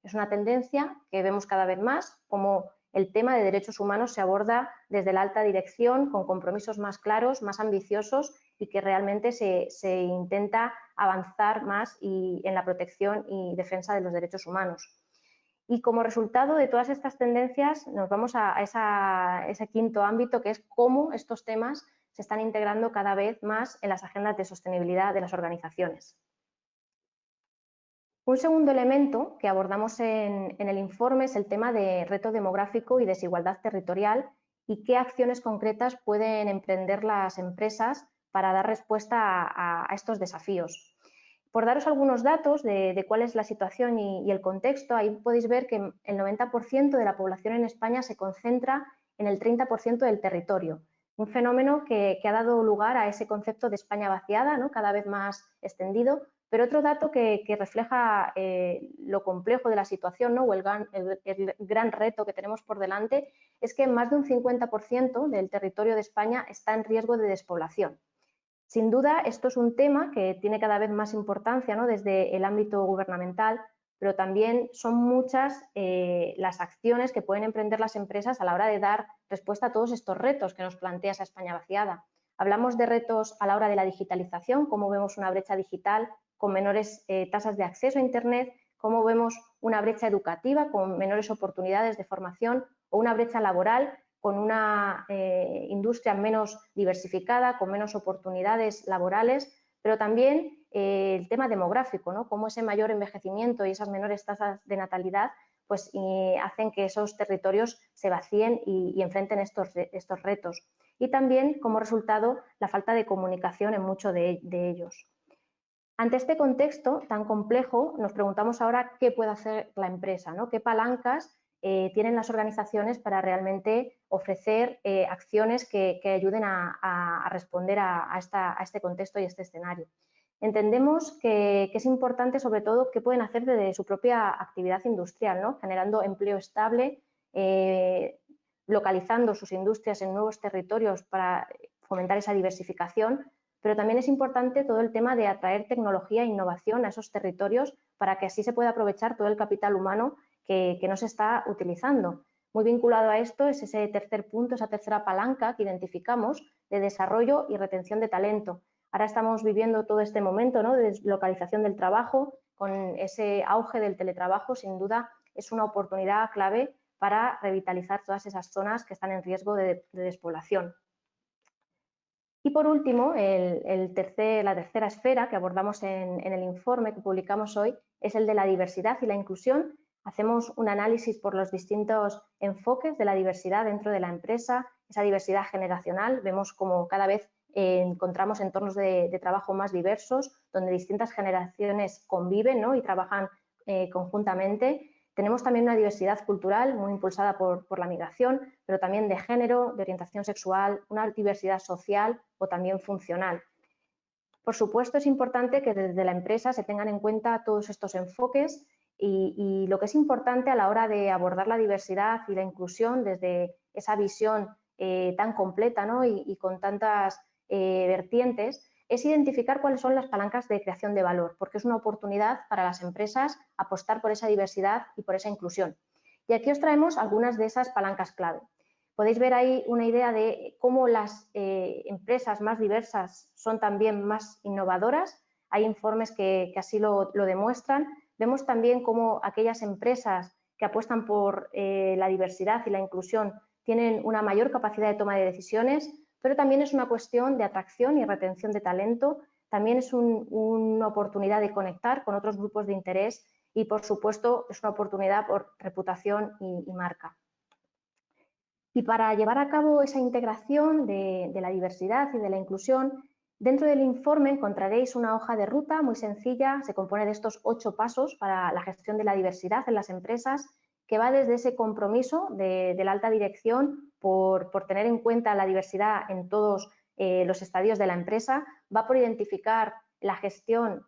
Speaker 5: Es una tendencia que vemos cada vez más, como el tema de derechos humanos se aborda desde la alta dirección con compromisos más claros, más ambiciosos y que realmente se intenta avanzar más en la protección y defensa de los derechos humanos. Y como resultado de todas estas tendencias nos vamos a ese quinto ámbito, que es cómo estos temas se están integrando cada vez más en las agendas de sostenibilidad de las organizaciones. Un segundo elemento que abordamos en el informe es el tema de reto demográfico y desigualdad territorial y qué acciones concretas pueden emprender las empresas para dar respuesta a estos desafíos. Por daros algunos datos de cuál es la situación y el contexto, ahí podéis ver que el 90% de la población en España se concentra en el 30% del territorio. Un fenómeno que ha dado lugar a ese concepto de España vaciada, ¿no?, cada vez más extendido. Pero otro dato que refleja lo complejo de la situación, ¿no?, o el gran reto que tenemos por delante es que más de un 50% del territorio de España está en riesgo de despoblación. Sin duda, esto es un tema que tiene cada vez más importancia, ¿no?, desde el ámbito gubernamental, pero también son muchas las acciones que pueden emprender las empresas a la hora de dar respuesta a todos estos retos que nos plantea esa España vaciada. Hablamos de retos a la hora de la digitalización, cómo vemos una brecha digital con menores tasas de acceso a Internet, cómo vemos una brecha educativa con menores oportunidades de formación o una brecha laboral con una industria menos diversificada, con menos oportunidades laborales, pero también el tema demográfico, ¿no?, cómo ese mayor envejecimiento y esas menores tasas de natalidad pues, hacen que esos territorios se vacíen y enfrenten estos retos. Y también, como resultado, la falta de comunicación en muchos de ellos. Ante este contexto tan complejo, nos preguntamos ahora qué puede hacer la empresa, ¿no?, qué palancas tienen las organizaciones para realmente ofrecer acciones que ayuden a responder a este contexto y a este escenario. Entendemos que es importante, sobre todo, qué pueden hacer desde su propia actividad industrial, ¿no?, generando empleo estable, localizando sus industrias en nuevos territorios para fomentar esa diversificación, pero también es importante todo el tema de atraer tecnología e innovación a esos territorios para que así se pueda aprovechar todo el capital humano que no se está utilizando. Muy vinculado a esto es ese tercer punto, esa tercera palanca que identificamos de desarrollo y retención de talento. Ahora estamos viviendo todo este momento, ¿no?, de deslocalización del trabajo, con ese auge del teletrabajo, sin duda es una oportunidad clave para revitalizar todas esas zonas que están en riesgo de despoblación. Y por último, la tercera esfera que abordamos en el informe que publicamos hoy es el de la diversidad y la inclusión. Hacemos un análisis por los distintos enfoques de la diversidad dentro de la empresa, esa diversidad generacional. Vemos como cada vez encontramos entornos de trabajo más diversos, donde distintas generaciones conviven, ¿no?, y trabajan conjuntamente. Tenemos también una diversidad cultural muy impulsada por la migración, pero también de género, de orientación sexual, una diversidad social o también funcional. Por supuesto, es importante que desde la empresa se tengan en cuenta todos estos enfoques y lo que es importante a la hora de abordar la diversidad y la inclusión desde esa visión tan completa, ¿no?, y con tantas vertientes, es identificar cuáles son las palancas de creación de valor, porque es una oportunidad para las empresas apostar por esa diversidad y por esa inclusión. Y aquí os traemos algunas de esas palancas clave. Podéis ver ahí una idea de cómo las empresas más diversas son también más innovadoras. Hay informes que así lo demuestran. Vemos también cómo aquellas empresas que apuestan por la diversidad y la inclusión tienen una mayor capacidad de toma de decisiones, pero también es una cuestión de atracción y retención de talento, también es una oportunidad de conectar con otros grupos de interés y, por supuesto, es una oportunidad por reputación y marca. Y para llevar a cabo esa integración de la diversidad y de la inclusión, dentro del informe encontraréis una hoja de ruta muy sencilla, se compone de estos 8 pasos para la gestión de la diversidad en las empresas, que va desde ese compromiso de la alta dirección por tener en cuenta la diversidad en todos los estadios de la empresa, va por identificar la gestión,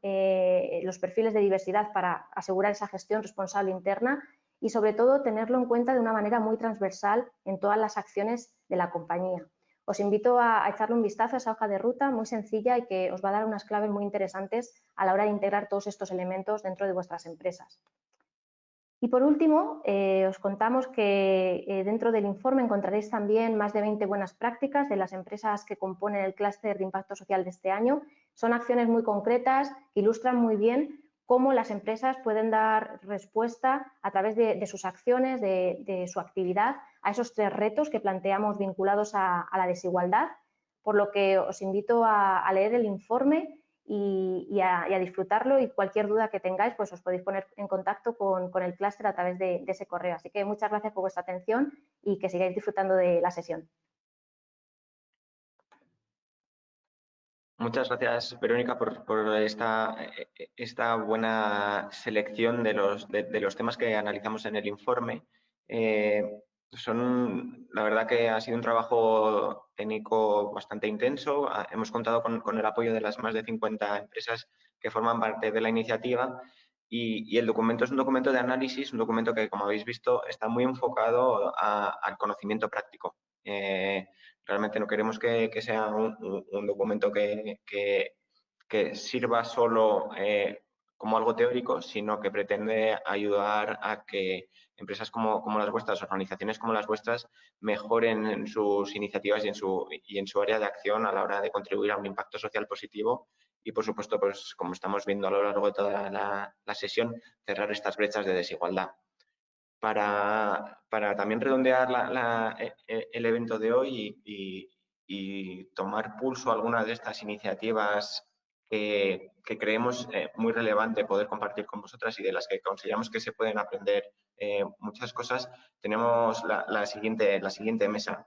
Speaker 5: los perfiles de diversidad para asegurar esa gestión responsable interna y, sobre todo, tenerlo en cuenta de una manera muy transversal en todas las acciones de la compañía. Os invito a echarle un vistazo a esa hoja de ruta muy sencilla y que os va a dar unas claves muy interesantes a la hora de integrar todos estos elementos dentro de vuestras empresas. Y por último, os contamos que dentro del informe encontraréis también más de 20 buenas prácticas de las empresas que componen el clúster de impacto social de este año. Son acciones muy concretas que ilustran muy bien cómo las empresas pueden dar respuesta a través de sus acciones, de su actividad, a esos 3 retos que planteamos vinculados a la desigualdad, por lo que os invito a leer el informe y a disfrutarlo, y cualquier duda que tengáis pues os podéis poner en contacto con el clúster a través de ese correo. Así que muchas gracias por vuestra atención y que sigáis disfrutando de la sesión.
Speaker 3: Muchas gracias, Verónica, por esta buena selección de los temas que analizamos en el informe. La verdad que ha sido un trabajo técnico bastante intenso. Hemos contado con el apoyo de las más de 50 empresas que forman parte de la iniciativa y el documento es un documento de análisis, un documento que, como habéis visto, está muy enfocado al conocimiento práctico. Realmente no queremos que sea un documento que sirva solo como algo teórico, sino que pretende ayudar a que empresas como las vuestras, organizaciones como las vuestras, mejoren en sus iniciativas y en su área de acción a la hora de contribuir a un impacto social positivo y, por supuesto, pues como estamos viendo a lo largo de toda la sesión, cerrar estas brechas de desigualdad. Para también redondear el evento de hoy y tomar pulso a algunas de estas iniciativas que creemos muy relevante poder compartir con vosotras y de las que consideramos que se pueden aprender muchas cosas, tenemos la siguiente mesa,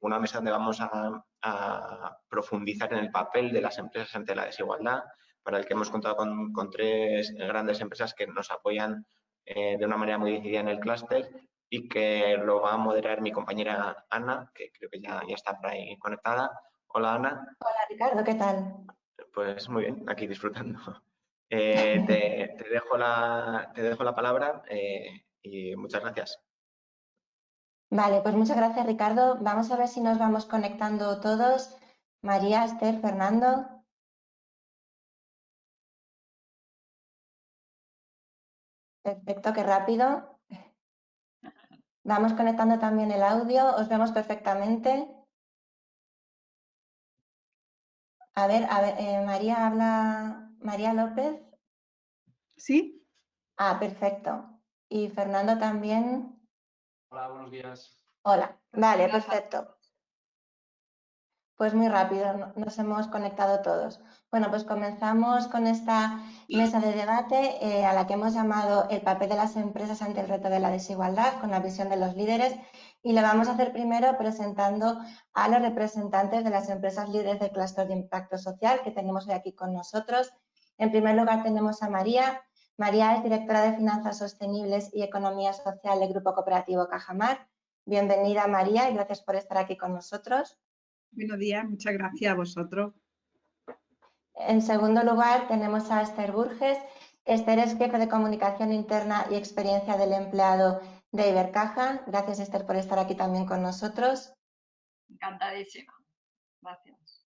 Speaker 3: una mesa donde vamos a profundizar en el papel de las empresas ante la desigualdad, para el que hemos contado con 3 grandes empresas que nos apoyan de una manera muy decidida en el clúster y que lo va a moderar mi compañera Ana, que creo que ya está por ahí conectada. Hola, Ana.
Speaker 6: Hola, Ricardo, ¿qué tal?
Speaker 3: Pues muy bien, aquí disfrutando. Te dejo la palabra y muchas gracias.
Speaker 6: Vale, pues muchas gracias, Ricardo. Vamos a ver si nos vamos conectando todos. María, Esther, Fernando. Perfecto, qué rápido. Vamos conectando también el audio. Os vemos perfectamente. A ver, María habla. María López.
Speaker 7: ¿Sí?
Speaker 6: Ah, perfecto. Y Fernando también.
Speaker 8: Hola, buenos días.
Speaker 6: Hola, vale, perfecto. Pues muy rápido, nos hemos conectado todos. Bueno, pues comenzamos con esta mesa de debate a la que hemos llamado el papel de las empresas ante el reto de la desigualdad con la visión de los líderes, y lo vamos a hacer primero presentando a los representantes de las empresas líderes del clúster de impacto social que tenemos hoy aquí con nosotros. En primer lugar tenemos a María. María es directora de Finanzas Sostenibles y Economía Social del Grupo Cooperativo Cajamar. Bienvenida, María, y gracias por estar aquí con nosotros.
Speaker 7: Buenos días, muchas gracias a vosotros.
Speaker 6: En segundo lugar, tenemos a Esther Burges. Esther es jefe de comunicación interna y experiencia del empleado de Ibercaja. Gracias, Esther, por estar aquí también con nosotros.
Speaker 9: Encantadísima. Gracias.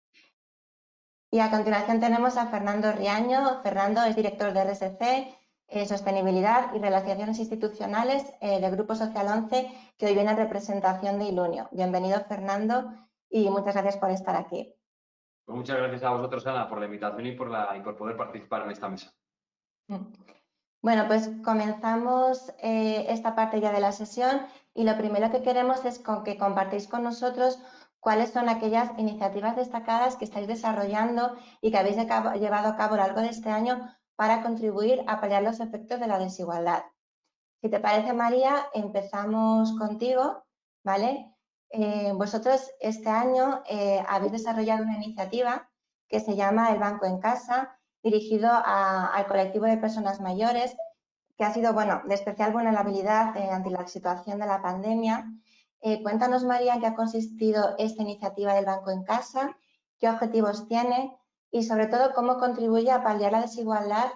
Speaker 6: Y a continuación tenemos a Fernando Riaño. Fernando es director de RSC, Sostenibilidad y Relaciones Institucionales del Grupo Social 11, que hoy viene en representación de Ilunio. Bienvenido, Fernando, y muchas gracias por estar aquí.
Speaker 8: Pues muchas gracias a vosotros, Ana, por la invitación y por poder participar en esta mesa.
Speaker 6: Bueno, pues comenzamos esta parte ya de la sesión y lo primero que queremos es que compartáis con nosotros cuáles son aquellas iniciativas destacadas que estáis desarrollando y que habéis llevado a cabo a lo largo de este año para contribuir a paliar los efectos de la desigualdad. Si te parece, María, empezamos contigo, ¿vale? Vosotros este año habéis desarrollado una iniciativa que se llama El Banco en Casa, dirigido al colectivo de personas mayores, que ha sido, bueno, de especial vulnerabilidad ante la situación de la pandemia. Cuéntanos, María, en qué ha consistido esta iniciativa del Banco en Casa, qué objetivos tiene y, sobre todo, cómo contribuye a paliar la desigualdad,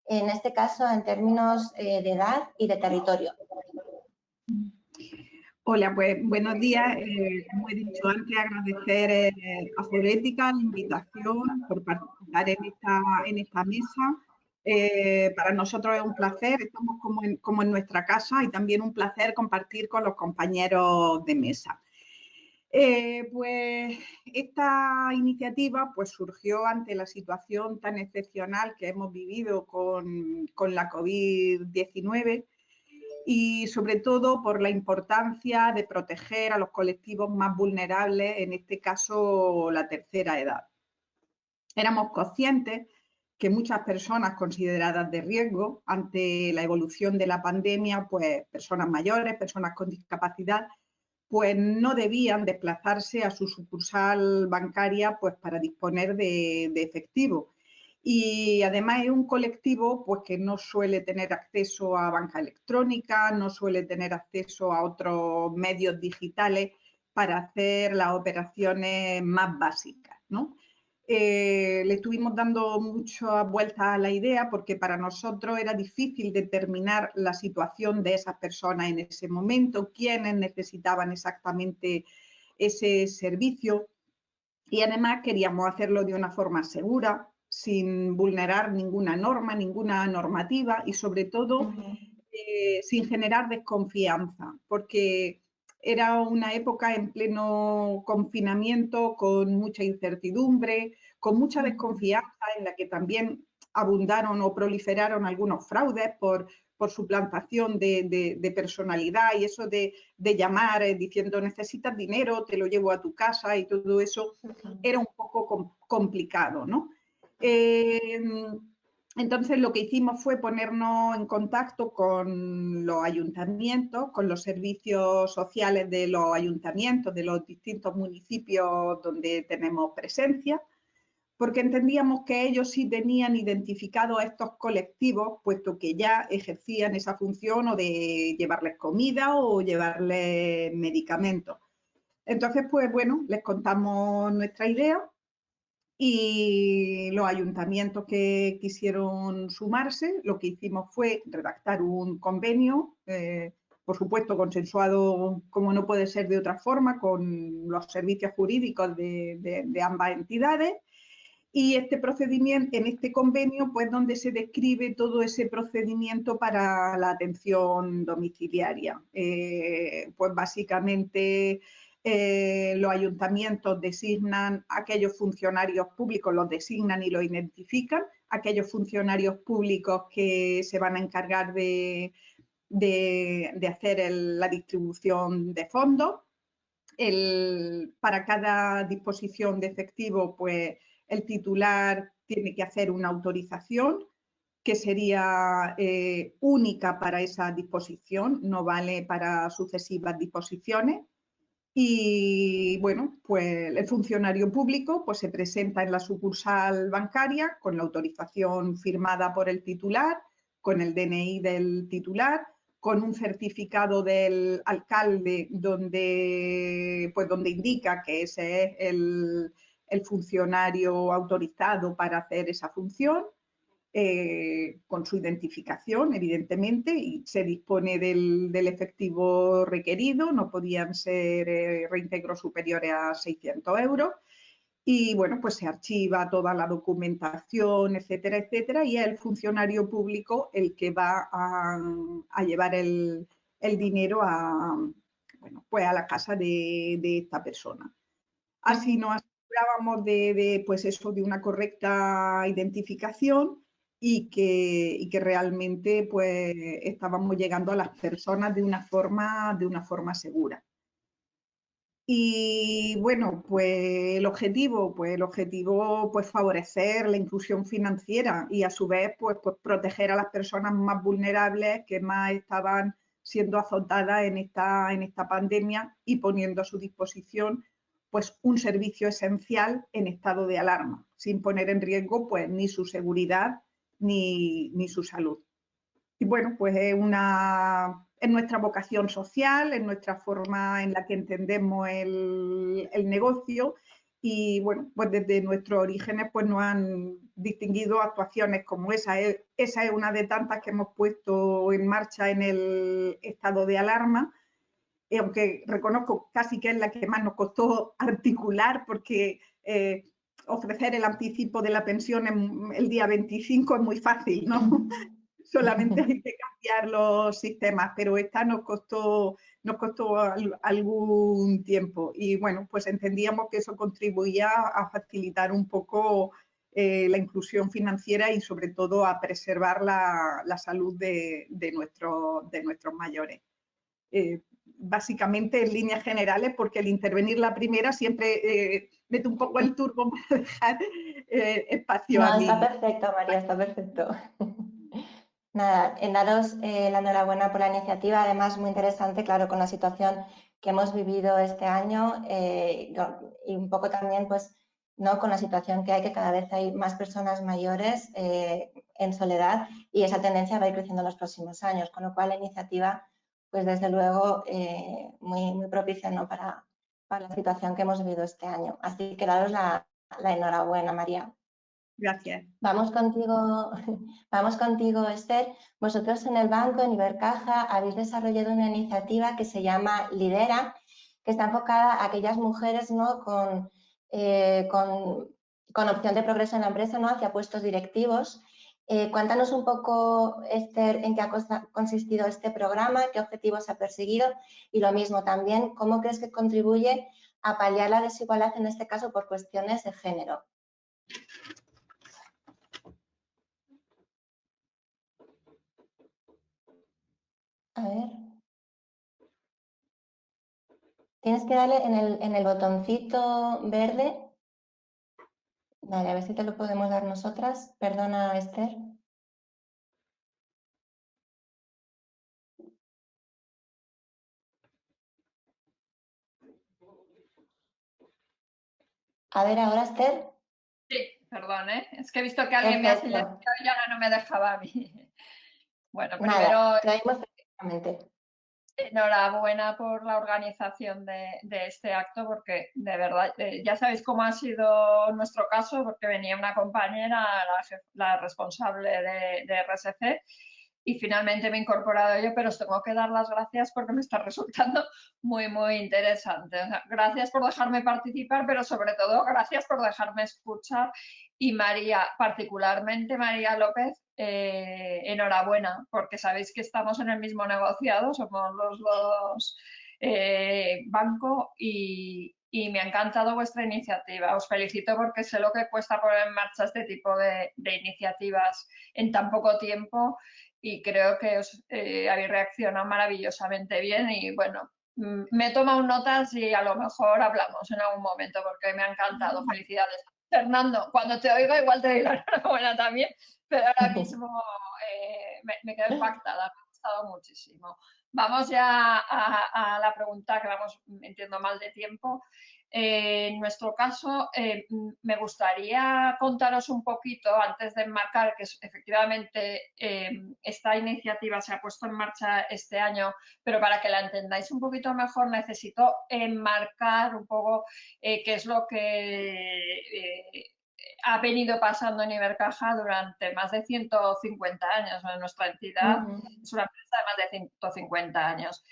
Speaker 6: en este caso, en términos de edad y de territorio.
Speaker 7: Hola, pues buenos días. Como he dicho antes, agradecer a Forética la invitación por participar en esta mesa. Para nosotros es un placer, estamos como en nuestra casa y también un placer compartir con los compañeros de mesa. Pues esta iniciativa pues surgió ante la situación tan excepcional que hemos vivido con la COVID-19 y sobre todo por la importancia de proteger a los colectivos más vulnerables, en este caso la tercera edad. Éramos conscientes que muchas personas consideradas de riesgo ante la evolución de la pandemia, pues personas mayores, personas con discapacidad, pues no debían desplazarse a su sucursal bancaria pues para disponer de efectivo. Y además es un colectivo pues, que no suele tener acceso a banca electrónica, no suele tener acceso a otros medios digitales para hacer las operaciones más básicas, ¿no? le estuvimos dando muchas vueltas a la idea porque para nosotros era difícil determinar la situación de esas personas en ese momento, quiénes necesitaban exactamente ese servicio, y además queríamos hacerlo de una forma segura, sin vulnerar ninguna norma, ninguna normativa y sobre todo sin generar desconfianza, porque era una época en pleno confinamiento, con mucha incertidumbre, con mucha desconfianza, en la que también abundaron o proliferaron algunos fraudes por suplantación de personalidad y eso de llamar diciendo necesitas dinero, te lo llevo a tu casa y todo eso era un poco complicado, ¿no? Entonces lo que hicimos fue ponernos en contacto con los ayuntamientos, con los servicios sociales de los ayuntamientos, de los distintos municipios donde tenemos presencia, porque entendíamos que ellos sí tenían identificados a estos colectivos, puesto que ya ejercían esa función o de llevarles comida o llevarles medicamentos. Entonces, pues bueno, les contamos nuestra idea y los ayuntamientos que quisieron sumarse, lo que hicimos fue redactar un convenio, por supuesto consensuado, como no puede ser de otra forma, con los servicios jurídicos de ambas entidades. Y este procedimiento, en este convenio, pues donde se describe todo ese procedimiento para la atención domiciliaria. Pues básicamente los ayuntamientos designan a aquellos funcionarios públicos, los designan y los identifican, aquellos funcionarios públicos que se van a encargar de hacer la distribución de fondos. Para cada disposición de efectivo, pues el titular tiene que hacer una autorización que sería única para esa disposición, no vale para sucesivas disposiciones. Y bueno, pues el funcionario público pues se presenta en la sucursal bancaria con la autorización firmada por el titular, con el DNI del titular, con un certificado del alcalde donde indica que ese es el funcionario autorizado para hacer esa función, con su identificación, evidentemente, y se dispone del efectivo requerido, no podían ser reintegros superiores a 600 euros. Y bueno, pues se archiva toda la documentación, etcétera, etcétera, y es el funcionario público el que va a llevar el dinero pues a la casa de esta persona. Así nos asegurábamos pues eso, de una correcta identificación y que realmente pues estábamos llegando a las personas de una forma segura. Y bueno, pues el objetivo pues favorecer la inclusión financiera y a su vez pues proteger a las personas más vulnerables que más estaban siendo azotadas en esta pandemia y poniendo a su disposición pues un servicio esencial en estado de alarma, sin poner en riesgo pues ni su seguridad ni su salud. Y bueno, pues es nuestra vocación social, es nuestra forma en la que entendemos el negocio y bueno, pues desde nuestros orígenes pues nos han distinguido actuaciones como esa. Esa es una de tantas que hemos puesto en marcha en el estado de alarma, y aunque reconozco casi que es la que más nos costó articular porque ofrecer el anticipo de la pensión el día 25 es muy fácil, ¿no? Solamente hay que cambiar los sistemas, pero esta nos costó algún tiempo y bueno, pues entendíamos que eso contribuía a facilitar un poco la inclusión financiera y sobre todo a preservar la salud de nuestros mayores. Básicamente en líneas generales, porque el intervenir la primera siempre mete un poco el turbo para dejar espacio a mí.
Speaker 6: Está perfecto, María, está perfecto. Nada, en daros la enhorabuena por la iniciativa, además muy interesante, claro, con la situación que hemos vivido este año y un poco también pues no con la situación que hay, que cada vez hay más personas mayores en soledad y esa tendencia va a ir creciendo en los próximos años, con lo cual la iniciativa pues desde luego muy propicia, ¿no? para la situación que hemos vivido este año. Así que daros la La enhorabuena, María.
Speaker 7: Gracias.
Speaker 6: Vamos contigo, Esther. Vosotros en el banco, en Ibercaja, habéis desarrollado una iniciativa que se llama Lidera, que está enfocada a aquellas mujeres, ¿no?, con opción de progreso en la empresa, ¿no?, hacia puestos directivos. Cuéntanos un poco, Esther, en qué ha consistido este programa, qué objetivos ha perseguido y lo mismo también, cómo crees que contribuye a paliar la desigualdad, en este caso por cuestiones de género. A ver. Tienes que darle en el botoncito verde. Vale, a ver si te lo podemos dar nosotras. Perdona, Esther. A ver, ahora, Esther.
Speaker 9: Sí, perdón, ¿eh? Es que he visto que alguien me ha silenciado y ahora no me dejaba a mí. Bueno, primero...
Speaker 6: Nada, te oímos perfectamente.
Speaker 9: Enhorabuena por la organización de este acto, porque de verdad, ya sabéis cómo ha sido nuestro caso, porque venía una compañera, la responsable de RSC, y finalmente me he incorporado yo, pero os tengo que dar las gracias porque me está resultando muy, muy interesante. O sea, gracias por dejarme participar, pero sobre todo gracias por dejarme escuchar. Y María, particularmente María López, enhorabuena, porque sabéis que estamos en el mismo negociado, somos los dos banco y me ha encantado vuestra iniciativa. Os felicito porque sé lo que cuesta poner en marcha este tipo de iniciativas en tan poco tiempo y creo que os habéis reaccionado maravillosamente bien y bueno, me he tomado notas y a lo mejor hablamos en algún momento porque me ha encantado. Felicidades. Fernando, cuando te oigo igual te doy la enhorabuena también, pero ahora mismo me quedo impactada, me ha gustado muchísimo. Vamos ya a la pregunta que vamos, entiendo mal de tiempo. En nuestro caso, me gustaría contaros un poquito, antes de enmarcar, que efectivamente esta iniciativa se ha puesto en marcha este año, pero para que la entendáis un poquito mejor necesito enmarcar un poco qué es lo que ha venido pasando en Ibercaja durante más de 150 años. Nuestra entidad es una empresa de más de 150 años.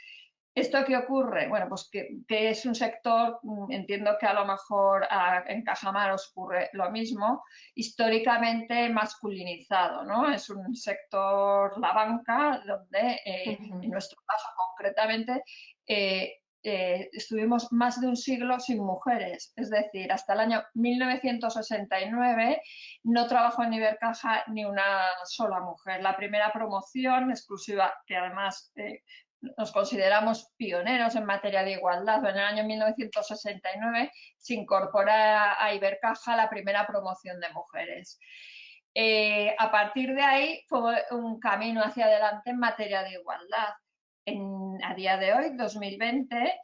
Speaker 9: ¿Esto qué ocurre? Bueno, pues que es un sector, entiendo que a lo mejor en Cajamar os ocurre lo mismo, históricamente masculinizado, ¿no? Es un sector, la banca, donde en nuestro caso concretamente estuvimos más de un siglo sin mujeres, es decir, hasta el año 1969 no trabajó en Ibercaja ni una sola mujer. La primera promoción exclusiva, que además nos consideramos pioneros en materia de igualdad, en el año 1969 se incorpora a Ibercaja la primera promoción de mujeres. A partir de ahí fue un camino hacia adelante en materia de igualdad. A día de hoy, 2020,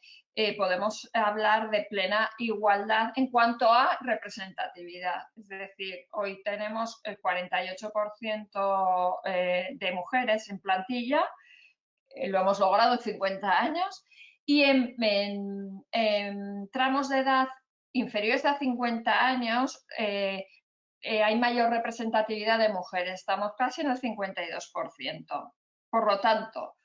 Speaker 9: podemos hablar de plena igualdad en cuanto a representatividad. Es decir, hoy tenemos el 48% de mujeres en plantilla, lo hemos logrado en 50 años, y en tramos de edad inferiores a 50 años hay mayor representatividad de mujeres, estamos casi en el 52%. Por lo tanto,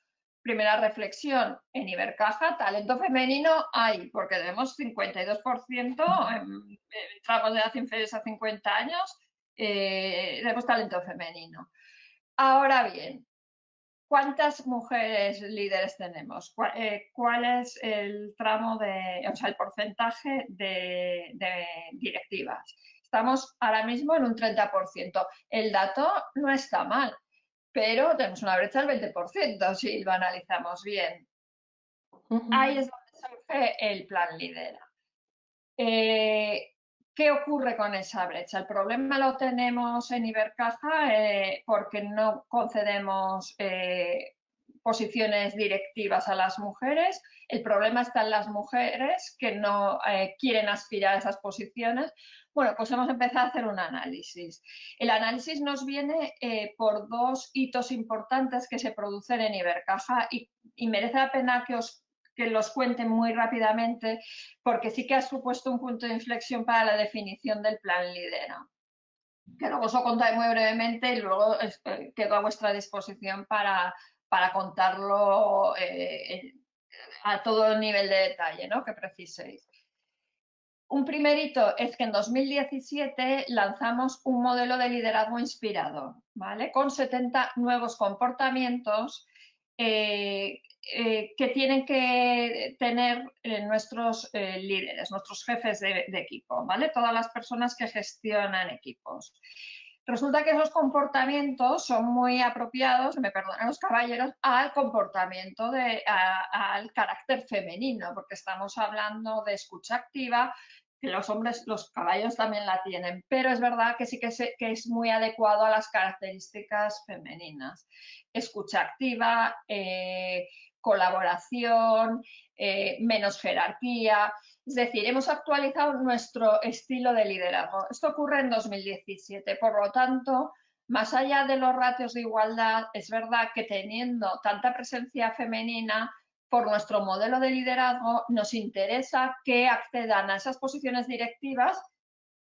Speaker 9: primera reflexión, en Ibercaja talento femenino hay, porque tenemos 52% en tramos de edad inferiores a 50 años, tenemos talento femenino. Ahora bien, ¿cuántas mujeres líderes tenemos? ¿Cuál es el tramo o sea, el porcentaje de directivas? Estamos ahora mismo en un 30%. El dato no está mal, pero tenemos una brecha del 20% si lo analizamos bien. Ahí es donde surge el plan Lidera. ¿Qué ocurre con esa brecha? El problema lo tenemos en Ibercaja porque no concedemos posiciones directivas a las mujeres. El problema está en las mujeres que no quieren aspirar a esas posiciones. Bueno, pues hemos empezado a hacer un análisis. El análisis nos viene por dos hitos importantes que se producen en Ibercaja y merece la pena que os que los cuente muy rápidamente, porque sí que ha supuesto un punto de inflexión para la definición del plan Lidera, que luego os lo contaré muy brevemente y luego quedo a vuestra disposición para contarlo a todo el nivel de detalle, ¿no?, que preciséis. Un primer hito es que en 2017 lanzamos un modelo de liderazgo inspirador, ¿vale?, con 70 nuevos comportamientos que tienen que tener nuestros líderes, nuestros jefes de equipo, ¿vale?, todas las personas que gestionan equipos. Resulta que esos comportamientos son muy apropiados, me perdonan los caballeros, al comportamiento, al carácter femenino, porque estamos hablando de escucha activa, que los hombres, los caballeros también la tienen, pero es verdad que sí que es muy adecuado a las características femeninas. Escucha activa, colaboración, menos jerarquía. Es decir, hemos actualizado nuestro estilo de liderazgo. Esto ocurre en 2017, por lo tanto, más allá de los ratios de igualdad, es verdad que teniendo tanta presencia femenina, por nuestro modelo de liderazgo, nos interesa que accedan a esas posiciones directivas,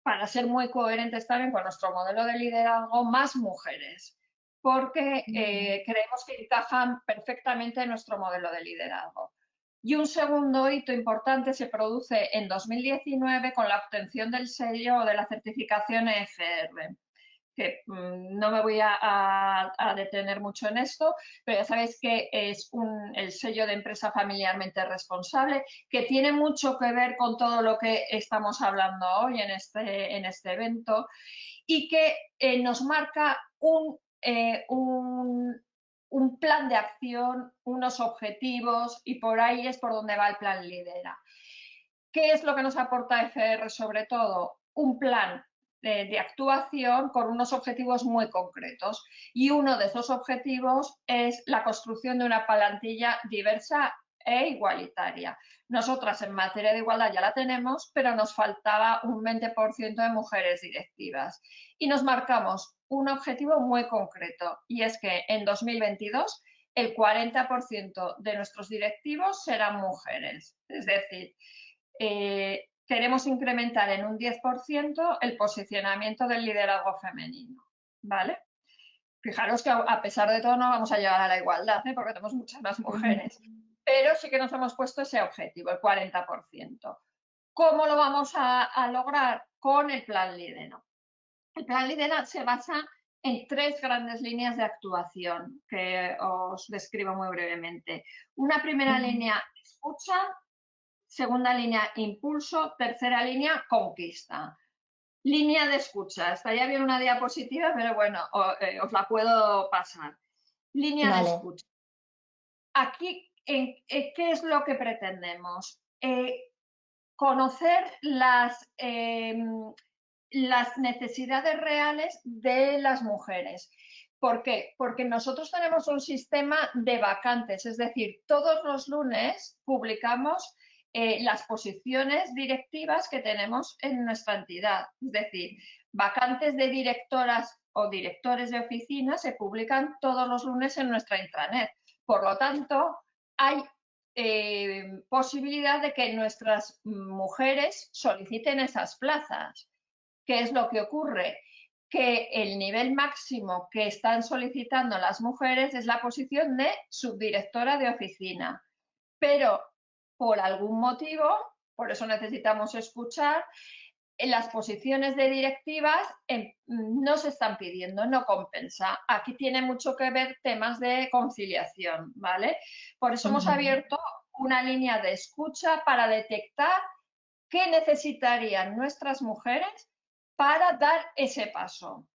Speaker 9: para ser muy coherentes también con nuestro modelo de liderazgo, más mujeres, porque creemos que encajan perfectamente en nuestro modelo de liderazgo. Y un segundo hito importante se produce en 2019 con la obtención del sello o de la certificación EFR, que no me voy a detener mucho en esto, pero ya sabéis que es el sello de empresa familiarmente responsable, que tiene mucho que ver con todo lo que estamos hablando hoy en este evento, y que nos marca un plan de acción, unos objetivos, y por ahí es por donde va el plan Lidera. ¿Qué es lo que nos aporta EFR sobre todo? Un plan de actuación con unos objetivos muy concretos, y uno de esos objetivos es la construcción de una plantilla diversa e igualitaria. Nosotras en materia de igualdad ya la tenemos, pero nos faltaba un 20% de mujeres directivas, y nos marcamos un objetivo muy concreto, y es que en 2022 el 40% de nuestros directivos serán mujeres. Es decir, queremos incrementar en un 10% el posicionamiento del liderazgo femenino, ¿vale? Fijaros que a pesar de todo no vamos a llegar a la igualdad, porque tenemos muchas más mujeres, pero sí que nos hemos puesto ese objetivo, el 40%. ¿Cómo lo vamos a lograr? Con el plan Lidera. El plan Lidera se basa en 3 grandes líneas de actuación que os describo muy brevemente. Una primera línea, escucha. Segunda línea, impulso. Tercera línea, conquista. Línea de escucha. Estaría bien una diapositiva, pero bueno, os la puedo pasar. Línea de escucha. Aquí, ¿qué es lo que pretendemos? Conocer las necesidades reales de las mujeres. ¿Por qué? Porque nosotros tenemos un sistema de vacantes, es decir, todos los lunes publicamos las posiciones directivas que tenemos en nuestra entidad. Es decir, vacantes de directoras o directores de oficina se publican todos los lunes en nuestra intranet. Por lo tanto, hay posibilidad de que nuestras mujeres soliciten esas plazas. ¿Qué es lo que ocurre? Que el nivel máximo que están solicitando las mujeres es la posición de subdirectora de oficina. Pero por algún motivo, por eso necesitamos escuchar, las posiciones de directivas no se están pidiendo, no compensa. Aquí tiene mucho que ver temas de conciliación, ¿vale? Por eso hemos abierto una línea de escucha para detectar qué necesitarían nuestras mujeres para dar ese paso.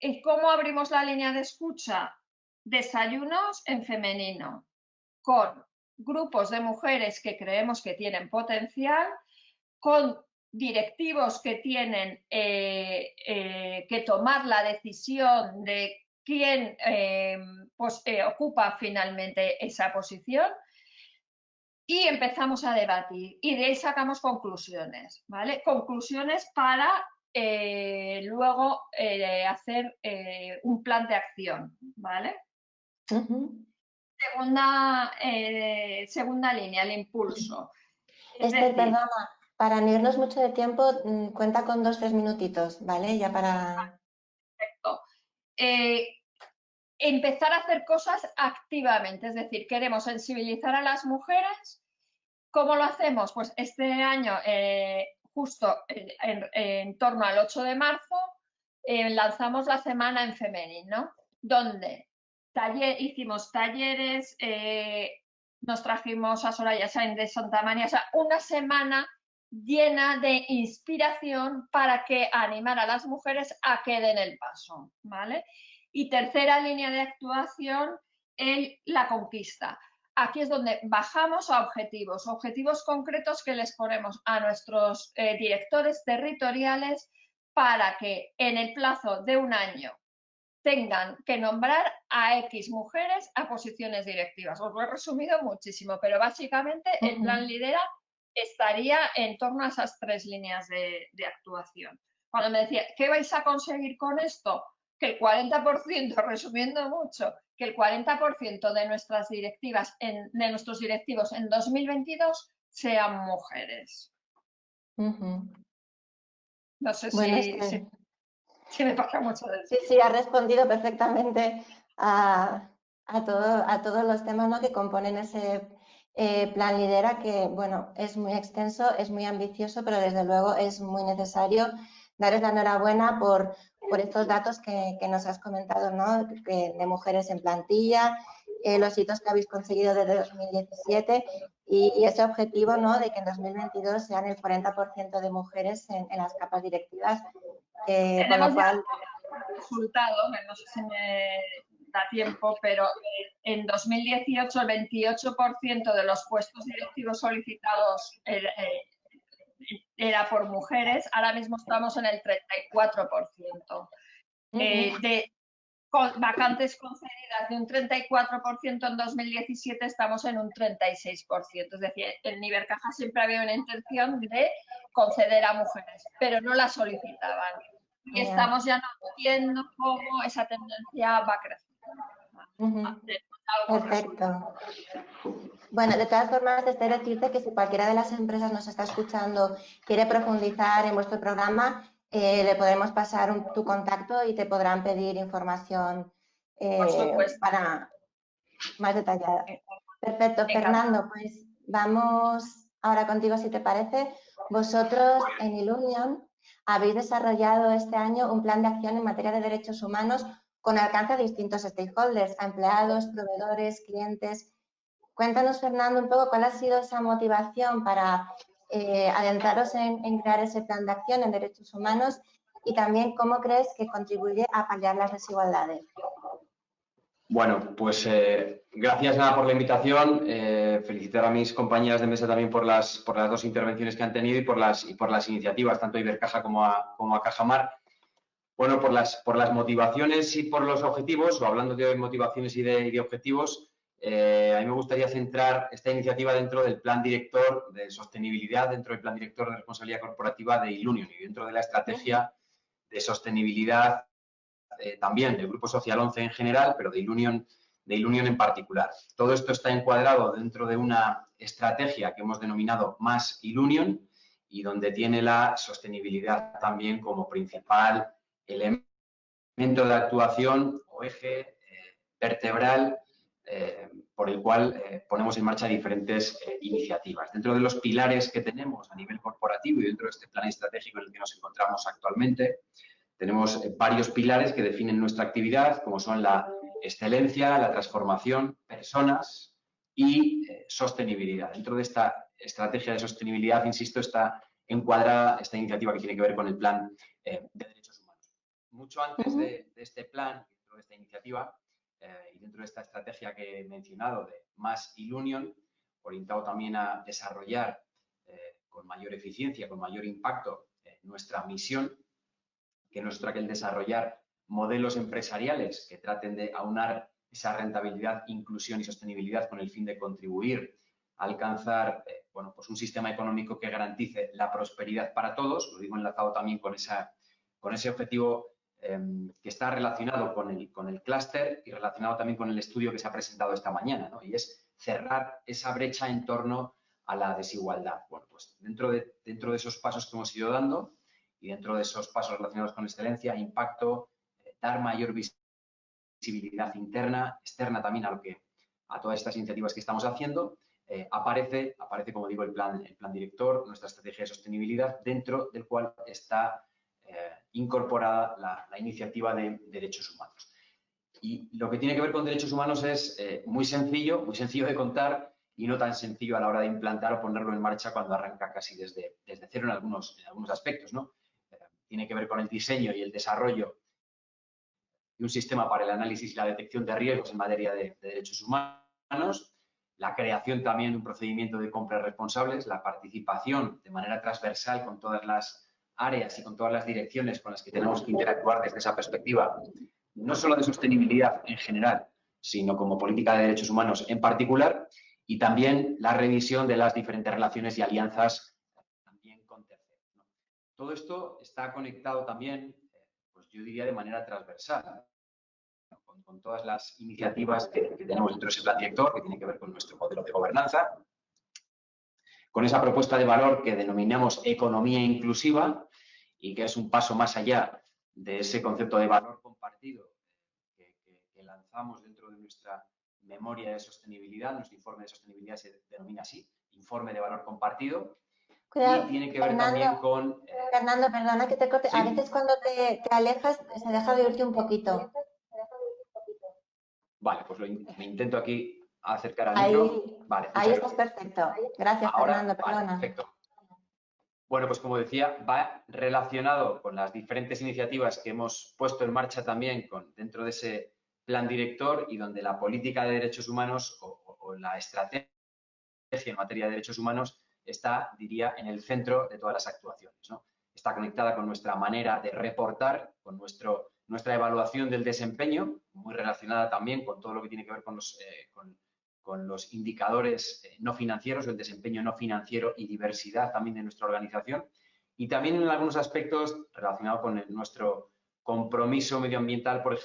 Speaker 9: ¿Y cómo abrimos la línea de escucha? Desayunos en femenino, con grupos de mujeres que creemos que tienen potencial, con directivos que tienen que tomar la decisión de quién ocupa finalmente esa posición, y empezamos a debatir y de ahí sacamos conclusiones, ¿vale? Conclusiones para luego hacer un plan de acción, ¿vale? segunda línea, el impulso.
Speaker 6: Esther, perdona, para no irnos mucho de tiempo, cuenta con 2-3 minutitos, ¿vale? Ya para...
Speaker 9: Perfecto. Empezar a hacer cosas activamente, es decir, queremos sensibilizar a las mujeres. ¿Cómo lo hacemos? Pues este año, justo en torno al 8 de marzo, lanzamos la Semana en Femenino, ¿no? Donde hicimos talleres, nos trajimos a Soraya Sáenz de Santa María, o sea, una semana llena de inspiración para que animar a las mujeres a que den el paso, ¿vale? Y tercera línea de actuación, la conquista. Aquí es donde bajamos a objetivos concretos que les ponemos a nuestros directores territoriales para que en el plazo de un año tengan que nombrar a X mujeres a posiciones directivas. Os lo he resumido muchísimo, pero básicamente el plan Lidera estaría en torno a esas 3 líneas de actuación. Cuando me decía, ¿qué vais a conseguir con esto? Que el 40%, resumiendo mucho, que el 40% de nuestras directivas, de nuestros directivos en 2022 sean mujeres. No sé si me pasa mucho de eso.
Speaker 6: Sí, ha respondido perfectamente a todos los temas, ¿no?, que componen ese plan Lidera, que, bueno, es muy extenso, es muy ambicioso, pero desde luego es muy necesario. Daros la enhorabuena por estos datos que nos has comentado, ¿no?, de mujeres en plantilla, los hitos que habéis conseguido desde 2017 y ese objetivo, ¿no?, de que en 2022 sean el 40% de mujeres en las capas directivas. Con lo cual,
Speaker 9: resultados, no sé si me da tiempo, pero en 2018 el 28% de los puestos directivos solicitados era por mujeres, ahora mismo estamos en el 34%. Con vacantes concedidas de un 34% en 2017 estamos en un 36%. Es decir, en Ibercaja siempre había una intención de conceder a mujeres, pero no la solicitaban. Y estamos ya viendo cómo esa tendencia va creciendo.
Speaker 6: Perfecto. Bueno, de todas formas, Esther, decirte que si cualquiera de las empresas nos está escuchando, quiere profundizar en vuestro programa, le podremos pasar tu contacto y te podrán pedir información para más detallada. Perfecto, Fernando, pues vamos ahora contigo, si te parece. Vosotros en Ilunion habéis desarrollado este año un plan de acción en materia de derechos humanos con alcance a distintos stakeholders, a empleados, proveedores, clientes. Cuéntanos, Fernando, un poco cuál ha sido esa motivación para adentraros en crear ese plan de acción en derechos humanos y también cómo crees que contribuye a paliar las desigualdades.
Speaker 8: Bueno, pues gracias por la invitación. Felicitar a mis compañeras de mesa también por las 2 intervenciones que han tenido y por las iniciativas, tanto a Ibercaja como a Cajamar. Bueno, por las motivaciones y por los objetivos, o hablando de motivaciones y de objetivos, a mí me gustaría centrar esta iniciativa dentro del plan director de sostenibilidad, dentro del plan director de responsabilidad corporativa de Ilunion y dentro de la estrategia de sostenibilidad también del Grupo Social 11 en general, pero de Ilunion en particular. Todo esto está encuadrado dentro de una estrategia que hemos denominado Más Ilunion y donde tiene la sostenibilidad también como principal elemento de actuación o eje vertebral por el cual ponemos en marcha diferentes iniciativas. Dentro de los pilares que tenemos a nivel corporativo y dentro de este plan estratégico en el que nos encontramos actualmente, tenemos varios pilares que definen nuestra actividad, como son la excelencia, la transformación, personas y sostenibilidad. Dentro de esta estrategia de sostenibilidad, insisto, está encuadrada esta iniciativa que tiene que ver con el plan de derechos humanos. Mucho antes de este plan, dentro de esta iniciativa y dentro de esta estrategia que he mencionado de Más Ilunion, orientado también a desarrollar con mayor eficiencia, con mayor impacto nuestra misión, que no es otra que el desarrollar modelos empresariales que traten de aunar esa rentabilidad, inclusión y sostenibilidad con el fin de contribuir a alcanzar bueno, pues un sistema económico que garantice la prosperidad para todos, lo digo enlazado también con ese objetivo que está relacionado con el clúster y relacionado también con el estudio que se ha presentado esta mañana, ¿no? Y es cerrar esa brecha en torno a la desigualdad. Bueno, pues dentro de esos pasos que hemos ido dando y dentro de esos pasos relacionados con excelencia, impacto, dar mayor visibilidad interna, externa también a todas estas iniciativas que estamos haciendo, aparece, como digo, el plan director, nuestra estrategia de sostenibilidad, dentro del cual está incorporada la iniciativa de derechos humanos. Y lo que tiene que ver con derechos humanos es muy sencillo de contar y no tan sencillo a la hora de implantar o ponerlo en marcha cuando arranca casi desde cero en algunos aspectos, ¿no? Tiene que ver con el diseño y el desarrollo de un sistema para el análisis y la detección de riesgos en materia de derechos humanos, la creación también de un procedimiento de compras responsables, la participación de manera transversal con todas las áreas y con todas las direcciones con las que tenemos que interactuar desde esa perspectiva, no solo de sostenibilidad en general, sino como política de derechos humanos en particular, y también la revisión de las diferentes relaciones y alianzas también con terceros, ¿no? Todo esto está conectado también, pues yo diría de manera transversal, ¿no? Con todas las iniciativas que tenemos dentro de ese plan director, que tiene que ver con nuestro modelo de gobernanza, con esa propuesta de valor que denominamos economía inclusiva y que es un paso más allá de ese concepto de valor compartido que lanzamos dentro de nuestra memoria de sostenibilidad. Nuestro informe de sostenibilidad se denomina así, informe de valor compartido.
Speaker 6: Cuidado,
Speaker 8: y tiene que ver también con...
Speaker 6: Fernando, perdona que te corte. ¿Sí? A veces cuando te alejas se deja de oírte un poquito.
Speaker 8: Vale, pues me intento aquí acercar al
Speaker 6: ahí,
Speaker 8: micro. Vale,
Speaker 6: ahí estás perfecto. Gracias,
Speaker 8: ahora,
Speaker 6: Fernando, perdona.
Speaker 8: Vale, perfecto. Bueno, pues como decía, va relacionado con las diferentes iniciativas que hemos puesto en marcha también dentro de ese plan director y donde la política de derechos humanos o la estrategia en materia de derechos humanos está, diría, en el centro de todas las actuaciones, ¿no? Está conectada con nuestra manera de reportar, con nuestra evaluación del desempeño, muy relacionada también con todo lo que tiene que ver con los indicadores no financieros, el desempeño no financiero y diversidad también de nuestra organización, y también en algunos aspectos relacionados con nuestro compromiso medioambiental, por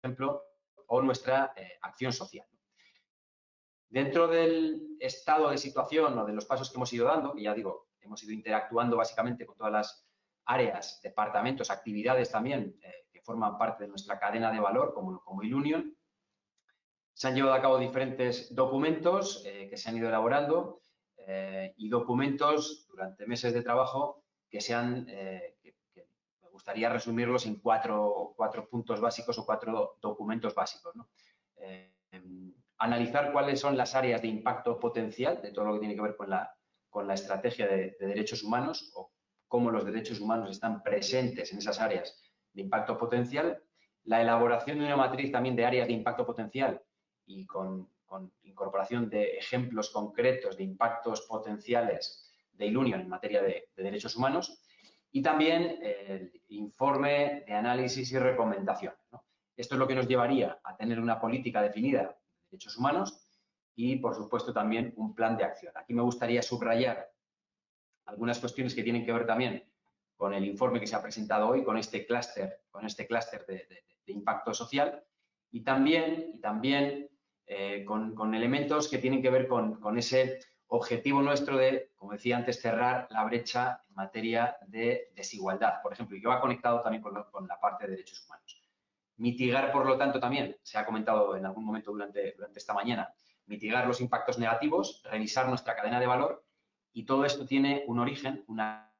Speaker 8: ejemplo, o nuestra acción social. Dentro del estado de situación o de los pasos que hemos ido dando, que ya digo, hemos ido interactuando básicamente con todas las áreas, departamentos, actividades también que forman parte de nuestra cadena de valor como Ilunion, se han llevado a cabo diferentes documentos que se han ido elaborando y documentos durante meses de trabajo que me gustaría resumirlos en cuatro puntos básicos o 4 documentos básicos, ¿no? Analizar cuáles son las áreas de impacto potencial de todo lo que tiene que ver con la estrategia de derechos humanos o cómo los derechos humanos están presentes en esas áreas de impacto potencial, la elaboración de una matriz también de áreas de impacto potencial y con incorporación de ejemplos concretos de impactos potenciales de Ilunion en materia de derechos humanos y también el informe de análisis y recomendaciones, ¿no? Esto es lo que nos llevaría a tener una política definida de derechos humanos y, por supuesto, también un plan de acción. Aquí me gustaría subrayar algunas cuestiones que tienen que ver también con el informe que se ha presentado hoy, con este clúster de impacto social y también con elementos que tienen que ver con ese objetivo nuestro de, como decía antes, cerrar la brecha en materia de desigualdad, por ejemplo, y que va conectado también con la parte de derechos humanos. Mitigar, por lo tanto, también, se ha comentado en algún momento durante esta mañana, mitigar los impactos negativos, revisar nuestra cadena de valor y todo esto tiene un origen, una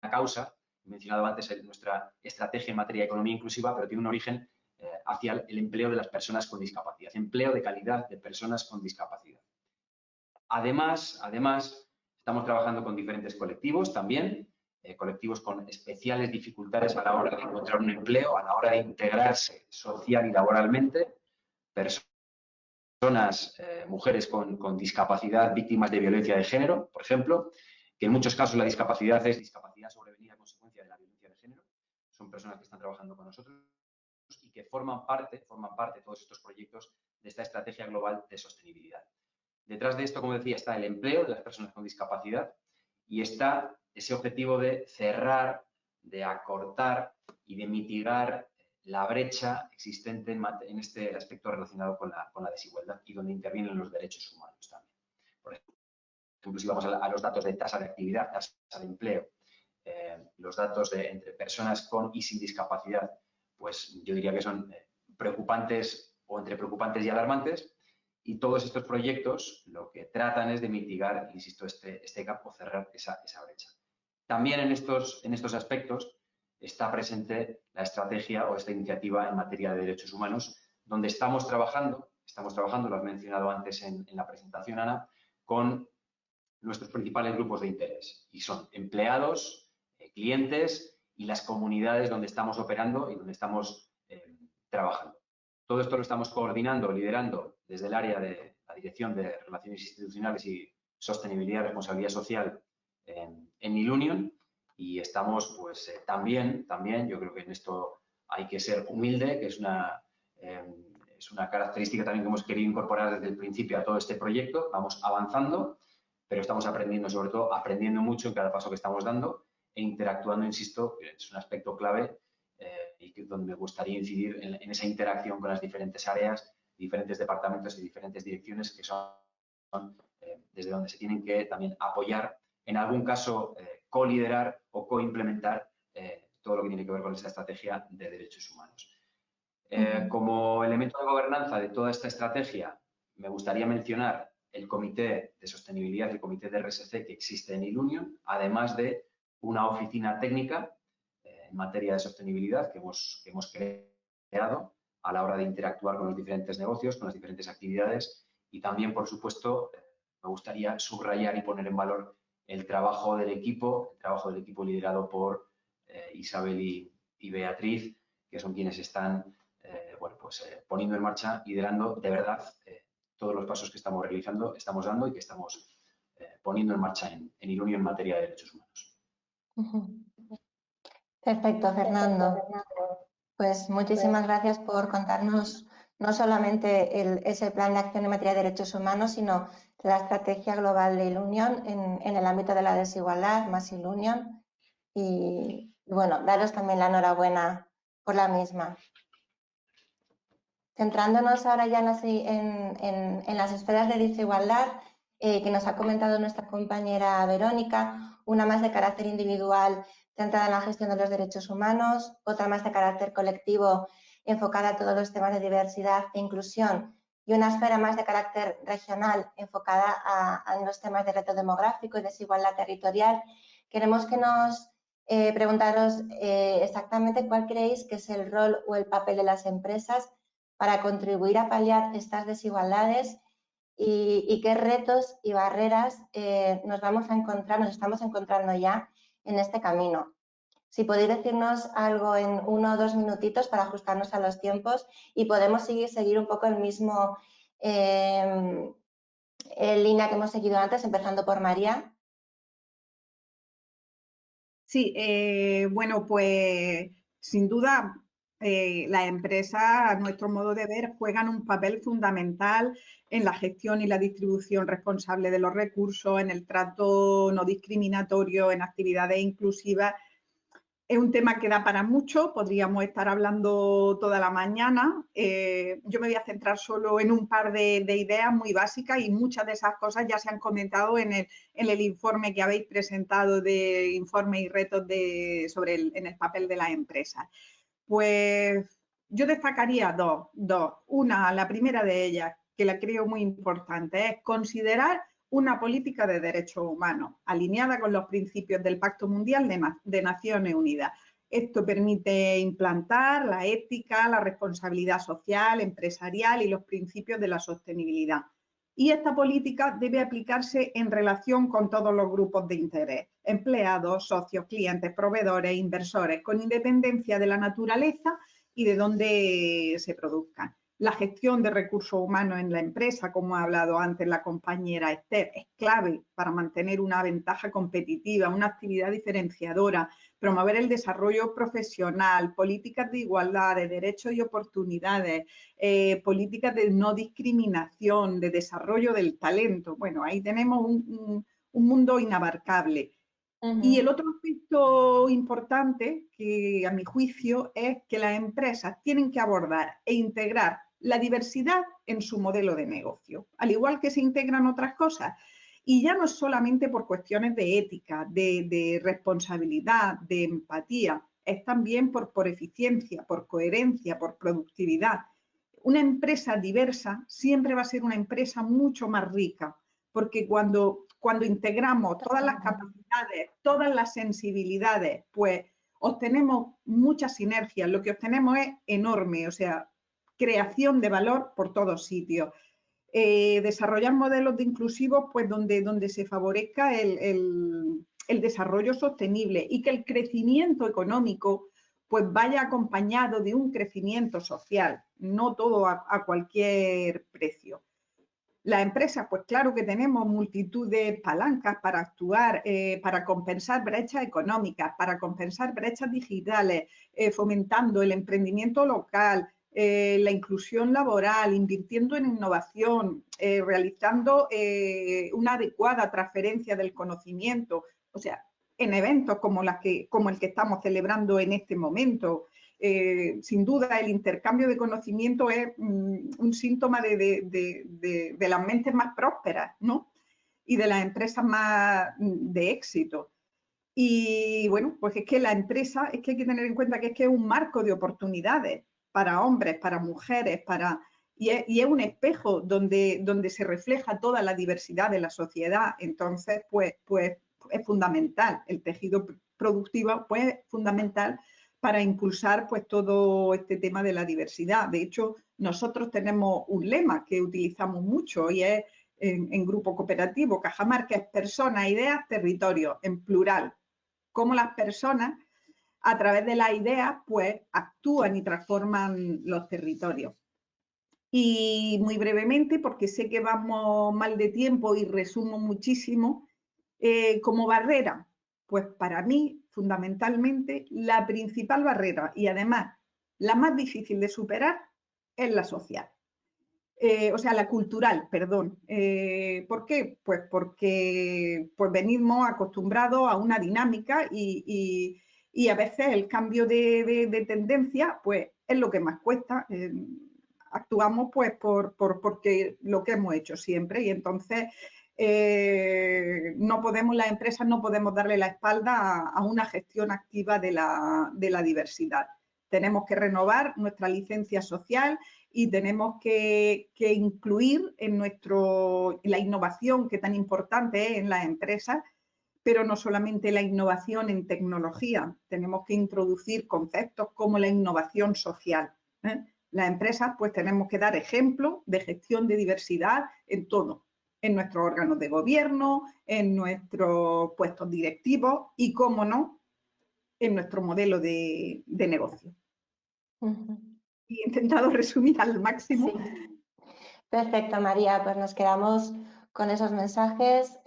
Speaker 8: causa, he mencionado antes nuestra estrategia en materia de economía inclusiva, pero tiene un origen hacia el empleo de las personas con discapacidad, empleo de calidad de personas con discapacidad. Además, estamos trabajando con diferentes colectivos también, colectivos con especiales dificultades a la hora de encontrar un empleo, a la hora de integrarse social y laboralmente, personas, mujeres con discapacidad, víctimas de violencia de género, por ejemplo, que en muchos casos la discapacidad es discapacidad sobrevenida a consecuencia de la violencia de género. Son personas que están trabajando con nosotros y que forman parte de todos estos proyectos de esta estrategia global de sostenibilidad. Detrás de esto, como decía, está el empleo de las personas con discapacidad y está ese objetivo de cerrar, de acortar y de mitigar la brecha existente en este aspecto relacionado con la desigualdad y donde intervienen los derechos humanos también. Por ejemplo, si vamos a los datos de tasa de actividad, tasa de empleo, los datos entre personas con y sin discapacidad, pues yo diría que son preocupantes o entre preocupantes y alarmantes, y todos estos proyectos lo que tratan es de mitigar, insisto, este gap o cerrar esa brecha. También en estos aspectos está presente la estrategia o esta iniciativa en materia de derechos humanos, donde estamos trabajando, lo has mencionado antes en la presentación, Ana, con nuestros principales grupos de interés, y son empleados, clientes y las comunidades donde estamos operando y donde estamos trabajando. Todo esto lo estamos coordinando, liderando desde el área de la Dirección de Relaciones Institucionales y Sostenibilidad y Responsabilidad Social en Ilunion, y estamos pues también, yo creo que en esto hay que ser humilde, que es una característica también que hemos querido incorporar desde el principio a todo este proyecto. Vamos avanzando, pero estamos aprendiendo, sobre todo aprendiendo mucho en cada paso que estamos dando e interactuando, insisto, que es un aspecto clave y donde me gustaría incidir en esa interacción con las diferentes áreas, diferentes departamentos y diferentes direcciones que son desde donde se tienen que también apoyar, en algún caso co-liderar o co-implementar todo lo que tiene que ver con esta estrategia de derechos humanos. Como elemento de gobernanza de toda esta estrategia, me gustaría mencionar el Comité de Sostenibilidad y el Comité de RSC que existe en Ilunion, además de una oficina técnica en materia de sostenibilidad que hemos creado a la hora de interactuar con los diferentes negocios, con las diferentes actividades, y también, por supuesto, me gustaría subrayar y poner en valor el trabajo del equipo liderado por Isabel y Beatriz, que son quienes están poniendo en marcha, liderando de verdad todos los pasos que estamos realizando, estamos dando y que estamos poniendo en marcha en Ilunion en materia de derechos humanos.
Speaker 6: Perfecto, Fernando. Pues muchísimas gracias por contarnos no solamente ese plan de acción en materia de derechos humanos, sino la estrategia global de Ilunion en el ámbito de la desigualdad, más Ilunion. Y bueno, daros también la enhorabuena por la misma. Centrándonos ahora ya en las esferas de desigualdad que nos ha comentado nuestra compañera Verónica, una más de carácter individual centrada en la gestión de los derechos humanos, otra más de carácter colectivo enfocada a todos los temas de diversidad e inclusión, y una esfera más de carácter regional enfocada a los temas de reto demográfico y desigualdad territorial. Queremos que nos preguntaros exactamente cuál creéis que es el rol o el papel de las empresas para contribuir a paliar estas desigualdades y qué retos y barreras nos estamos encontrando ya en este camino. Si podéis decirnos algo en 1 o 2 minutitos para ajustarnos a los tiempos y podemos seguir un poco el mismo línea que hemos seguido antes, empezando por María.
Speaker 7: Sí, bueno, pues sin duda las empresas, a nuestro modo de ver, juegan un papel fundamental en la gestión y la distribución responsable de los recursos, en el trato no discriminatorio, en actividades inclusivas. Es un tema que da para mucho, podríamos estar hablando toda la mañana. Yo me voy a centrar solo en un par de ideas muy básicas y muchas de esas cosas ya se han comentado en el informe que habéis presentado de informe y retos en el papel de las empresas. Pues yo destacaría dos. La primera de ellas, que la creo muy importante, es considerar una política de derechos humanos alineada con los principios del Pacto Mundial de Naciones Unidas. Esto permite implantar la ética, la responsabilidad social, empresarial y los principios de la sostenibilidad. Y esta política debe aplicarse en relación con todos los grupos de interés, empleados, socios, clientes, proveedores, inversores, con independencia de la naturaleza y de dónde se produzcan. La gestión de recursos humanos en la empresa, como ha hablado antes la compañera Esther, es clave para mantener una ventaja competitiva, una actividad diferenciadora, promover el desarrollo profesional, políticas de igualdad, de derechos y oportunidades, políticas de no discriminación, de desarrollo del talento. Bueno, ahí tenemos un mundo inabarcable. Y el otro aspecto importante, que a mi juicio, es que las empresas tienen que abordar e integrar la diversidad en su modelo de negocio, al igual que se integran otras cosas. Y ya no es solamente por cuestiones de ética, de responsabilidad, de empatía, es también por eficiencia, por coherencia, por productividad. Una empresa diversa siempre va a ser una empresa mucho más rica, porque cuando integramos todas las capacidades, todas las sensibilidades, pues obtenemos muchas sinergias. Lo que obtenemos es enorme, o sea, creación de valor por todos sitios. Desarrollar modelos de inclusivos pues donde se favorezca el desarrollo sostenible y que el crecimiento económico pues vaya acompañado de un crecimiento social, no todo a cualquier precio. Las empresas, pues claro que tenemos multitud de palancas para actuar, para compensar brechas económicas, para compensar brechas digitales, fomentando el emprendimiento local, la inclusión laboral, invirtiendo en innovación, realizando una adecuada transferencia del conocimiento, o sea, en eventos como el que estamos celebrando en este momento. Sin duda, el intercambio de conocimiento es un síntoma de las mentes más prósperas, ¿no? Y de las empresas más de éxito. Y bueno, pues es que la empresa, es que hay que tener en cuenta que es un marco de oportunidades para hombres, para mujeres, y es un espejo donde se refleja toda la diversidad de la sociedad. Entonces, pues es fundamental. El tejido productivo pues, es fundamental para impulsar pues, todo este tema de la diversidad. De hecho, nosotros tenemos un lema que utilizamos mucho y es en Grupo Cooperativo Cajamarca, es personas, ideas, territorio, en plural. Cómo las personas, a través de las ideas, pues actúan y transforman los territorios. Y muy brevemente, porque sé que vamos mal de tiempo y resumo muchísimo, como barrera, pues para mí, fundamentalmente, la principal barrera y además la más difícil de superar es la social. O sea, la cultural, perdón. ¿Por qué? Pues porque pues venimos acostumbrados a una dinámica y a veces el cambio de tendencia pues es lo que más cuesta. Actuamos pues porque lo que hemos hecho siempre y entonces las empresas no podemos darle la espalda a una gestión activa de la diversidad. Tenemos que renovar nuestra licencia social y tenemos que incluir en la innovación que tan importante es en las empresas, pero no solamente la innovación en tecnología, tenemos que introducir conceptos como la innovación social. Las empresas pues tenemos que dar ejemplo de gestión de diversidad en todo, en nuestros órganos de gobierno, en nuestros puestos directivos y, cómo no, en nuestro modelo de negocio. Y he intentado resumir al máximo.
Speaker 6: Sí. Perfecto, María, pues nos quedamos con esos mensajes,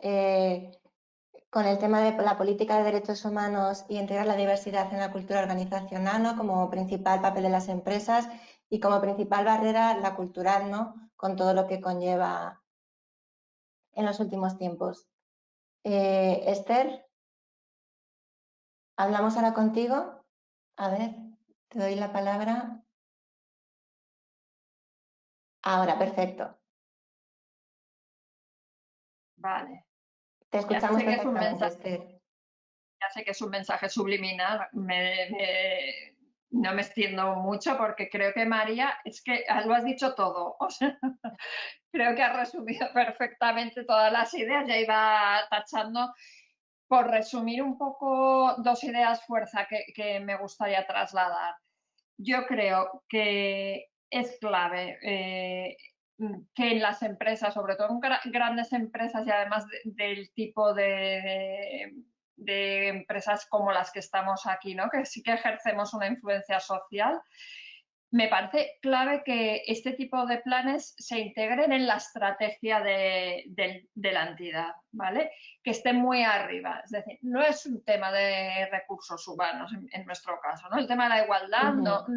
Speaker 6: con el tema de la política de derechos humanos y integrar la diversidad en la cultura organizacional, ¿no? Como principal papel de las empresas y como principal barrera la cultural, ¿no? Con todo lo que conlleva en los últimos tiempos. Esther, ¿hablamos ahora contigo? A ver, te doy la palabra. Ahora, perfecto.
Speaker 9: Vale.
Speaker 6: Te escuchamos perfectamente, Esther.
Speaker 9: Ya sé que es un mensaje subliminal, no me extiendo mucho porque creo que María, es que lo has dicho todo, o sea, creo que has resumido perfectamente todas las ideas, ya iba tachando. Por resumir un poco, dos ideas fuerza que me gustaría trasladar. Yo creo que es clave que en las empresas, sobre todo en grandes empresas y además del tipo de empresas como las que estamos aquí, ¿no? Que sí que ejercemos una influencia social, me parece clave que este tipo de planes se integren en la estrategia de la entidad, ¿vale? Que estén muy arriba. Es decir, no es un tema de recursos humanos en nuestro caso, ¿no? El tema de la igualdad no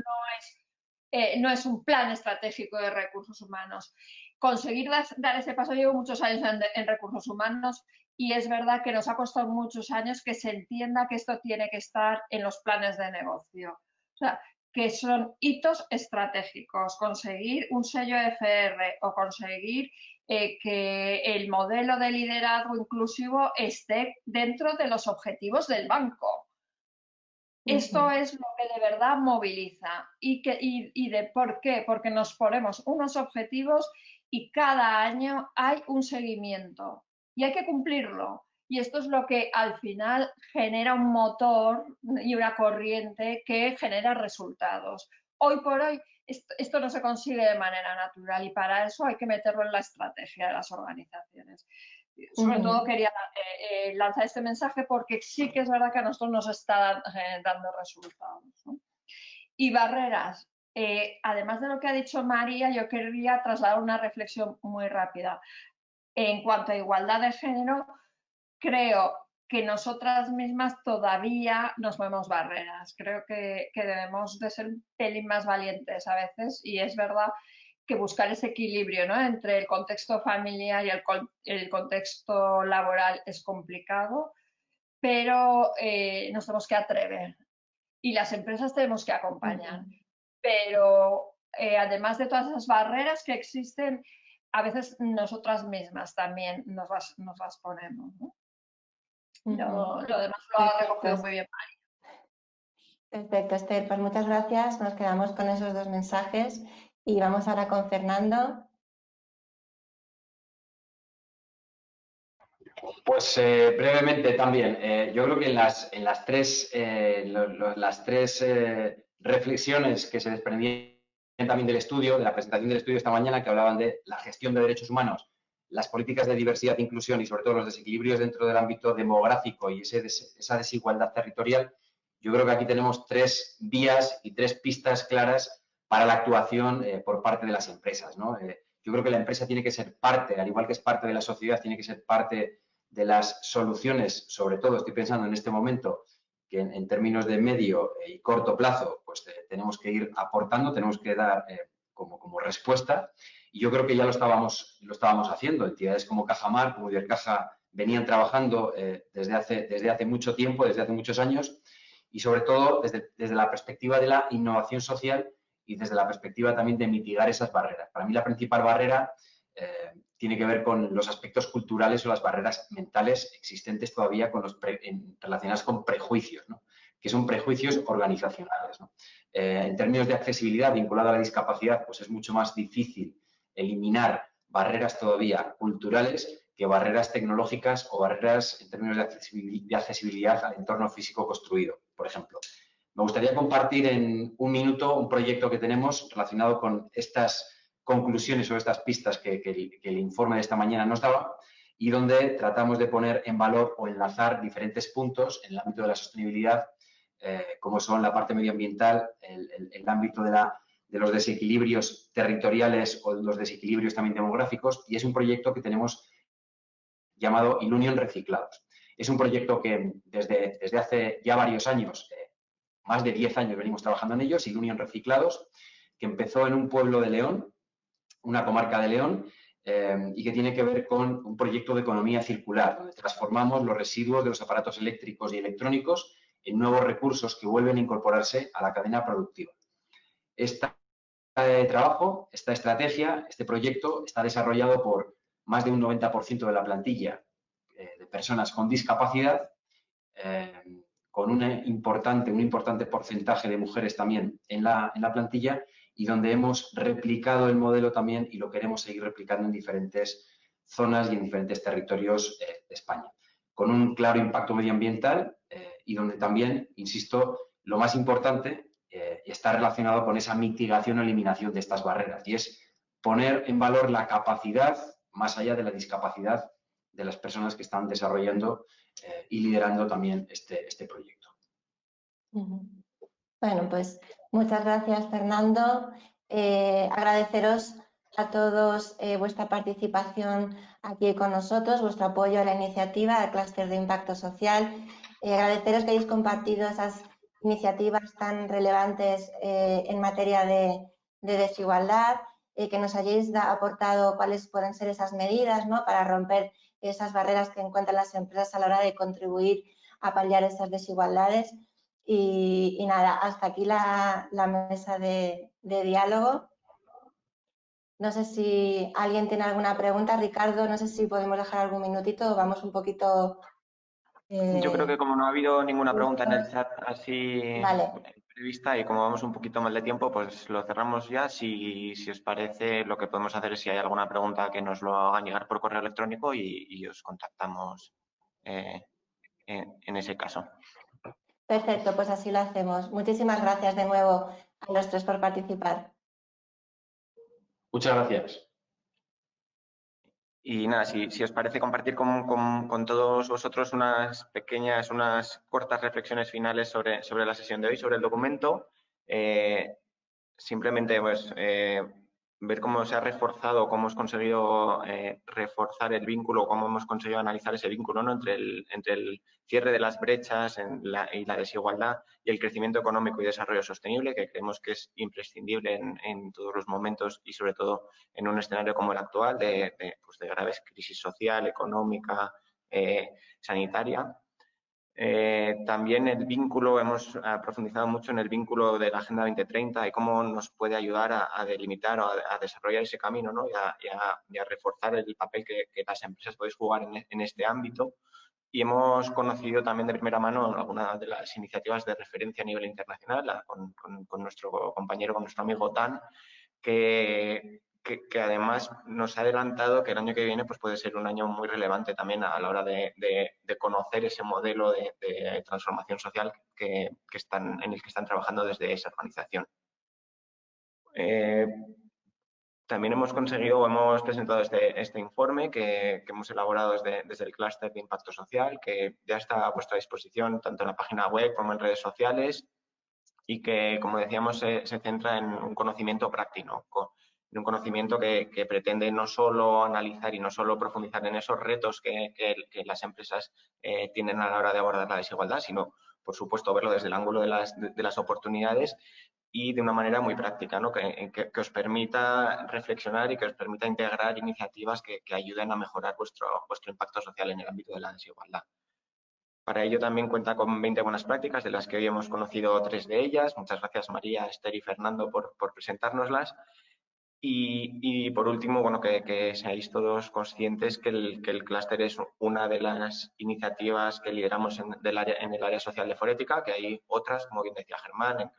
Speaker 9: es un plan estratégico de recursos humanos. conseguir dar ese paso. Llevo muchos años en recursos humanos y es verdad que nos ha costado muchos años que se entienda que esto tiene que estar en los planes de negocio. O sea, que son hitos estratégicos, conseguir un sello FR o conseguir que el modelo de liderazgo inclusivo esté dentro de los objetivos del banco. Esto es lo que de verdad moviliza. ¿Por qué? Porque nos ponemos unos objetivos y cada año hay un seguimiento y hay que cumplirlo. Y esto es lo que al final genera un motor y una corriente que genera resultados. Hoy por hoy esto no se consigue de manera natural y para eso hay que meterlo en la estrategia de las organizaciones. Sobre todo quería lanzar este mensaje porque sí que es verdad que a nosotros nos está dando resultados, ¿no? Y barreras. Además de lo que ha dicho María, yo querría trasladar una reflexión muy rápida. En cuanto a igualdad de género, creo que nosotras mismas todavía nos movemos barreras. Creo que debemos de ser un pelín más valientes a veces y es verdad que buscar ese equilibrio, ¿no?, entre el contexto familiar y el contexto laboral es complicado, pero nos tenemos que atrever y las empresas tenemos que acompañar. Pero además de todas esas barreras que existen, a veces nosotras mismas también nos las ponemos, ¿no? Lo demás lo ha recogido muy bien María.
Speaker 6: Perfecto, Esther. Pues muchas gracias. Nos quedamos con esos dos mensajes y vamos ahora con Fernando.
Speaker 8: Pues brevemente también. Yo creo que en las tres reflexiones que se desprendían también del estudio, de la presentación del estudio esta mañana, que hablaban de la gestión de derechos humanos, las políticas de diversidad e inclusión y sobre todo los desequilibrios dentro del ámbito demográfico y esa desigualdad territorial, yo creo que aquí tenemos tres vías y tres pistas claras para la actuación por parte de las empresas, ¿no? Yo creo que la empresa tiene que ser parte, al igual que es parte de la sociedad, tiene que ser parte de las soluciones, sobre todo estoy pensando en este momento que en términos de medio y corto plazo, pues tenemos que ir aportando, tenemos que dar como respuesta. Y yo creo que ya lo estábamos haciendo. Entidades como Cajamar, como Ibercaja, venían trabajando desde hace mucho tiempo, desde hace muchos años, y sobre todo desde la perspectiva de la innovación social y desde la perspectiva también de mitigar esas barreras. Para mí la principal barrera tiene que ver con los aspectos culturales o las barreras mentales existentes todavía relacionadas con prejuicios, ¿no?, que son prejuicios organizacionales, ¿no? En términos de accesibilidad vinculada a la discapacidad, pues es mucho más difícil eliminar barreras todavía culturales que barreras tecnológicas o barreras en términos de accesibilidad al entorno físico construido, por ejemplo. Me gustaría compartir en un minuto un proyecto que tenemos relacionado con estas conclusiones o estas pistas que el informe de esta mañana nos daba y donde tratamos de poner en valor o enlazar diferentes puntos en el ámbito de la sostenibilidad, como son la parte medioambiental, el ámbito de los desequilibrios territoriales o los desequilibrios también demográficos, y es un proyecto que tenemos llamado Ilunion Reciclados. Es un proyecto que desde hace ya varios años, más de 10 años venimos trabajando en ellos, Ilunion Reciclados, que empezó en un pueblo de León, una comarca de León, y que tiene que ver con un proyecto de economía circular, donde transformamos los residuos de los aparatos eléctricos y electrónicos en nuevos recursos que vuelven a incorporarse a la cadena productiva. Este trabajo, esta estrategia, este proyecto está desarrollado por más de un 90% de la plantilla de personas con discapacidad, con un importante porcentaje de mujeres también en la plantilla, y donde hemos replicado el modelo también y lo queremos seguir replicando en diferentes zonas y en diferentes territorios de España, con un claro impacto medioambiental y donde también, insisto, lo más importante está relacionado con esa mitigación o eliminación de estas barreras, y es poner en valor la capacidad, más allá de la discapacidad, de las personas que están desarrollando y liderando también este proyecto.
Speaker 6: Bueno, pues muchas gracias, Fernando. Agradeceros a todos vuestra participación aquí con nosotros, vuestro apoyo a la iniciativa del Clúster de Impacto Social. Agradeceros que hayáis compartido esas iniciativas tan relevantes en materia de desigualdad. que nos hayáis aportado cuáles pueden ser esas medidas, ¿no?, para romper esas barreras que encuentran las empresas a la hora de contribuir a paliar estas desigualdades. Y nada, hasta aquí la mesa de diálogo. No sé si alguien tiene alguna pregunta. Ricardo, no sé si podemos dejar algún minutito o vamos un poquito...
Speaker 3: Yo creo que como no ha habido ninguna pregunta en el chat así
Speaker 6: Vale.
Speaker 3: prevista y como vamos un poquito mal de tiempo, pues lo cerramos ya. Si os parece, lo que podemos hacer es, si hay alguna pregunta, que nos lo hagan llegar por correo electrónico y os contactamos en ese caso.
Speaker 6: Perfecto, pues así lo hacemos. Muchísimas gracias de nuevo a los tres por participar.
Speaker 8: Muchas gracias.
Speaker 3: Y nada, si os parece, compartir con todos vosotros unas cortas reflexiones finales sobre la sesión de hoy, sobre el documento. Simplemente pues, ver cómo se ha reforzado, cómo hemos conseguido reforzar el vínculo, cómo hemos conseguido analizar ese vínculo, ¿no?, entre el cierre de las brechas y la desigualdad y el crecimiento económico y desarrollo sostenible, que creemos que es imprescindible en todos los momentos y sobre todo en un escenario como el actual de graves crisis social, económica, sanitaria. También el vínculo, hemos profundizado mucho en el vínculo de la Agenda 2030 y cómo nos puede ayudar a delimitar o a desarrollar ese camino, ¿no?, y a reforzar el papel que las empresas podéis jugar en este ámbito. Y hemos conocido también de primera mano algunas de las iniciativas de referencia a nivel internacional con nuestro compañero, con nuestro amigo Dan, que además nos ha adelantado que el año que viene pues puede ser un año muy relevante también a la hora de conocer ese modelo de transformación social en el que están trabajando desde esa organización. También hemos presentado este informe que hemos elaborado desde el clúster de impacto social, que ya está a vuestra disposición tanto en la página web como en redes sociales, y que, como decíamos, se centra en un conocimiento práctico, en un conocimiento que pretende no solo analizar y no solo profundizar en esos retos que las empresas tienen a la hora de abordar la desigualdad, sino, por supuesto, verlo desde el ángulo de las oportunidades y de una manera muy práctica, ¿no?, que os permita reflexionar y que os permita integrar iniciativas que ayuden a mejorar vuestro impacto social en el ámbito de la desigualdad. Para ello también cuenta con 20 buenas prácticas, de las que hoy hemos conocido 3 de ellas. Muchas gracias, María, Esther y Fernando, por presentárnoslas. Y por último, bueno, que seáis todos conscientes que el clúster es una de las iniciativas que lideramos en el área social de Forética, que hay otras, como bien decía Germán,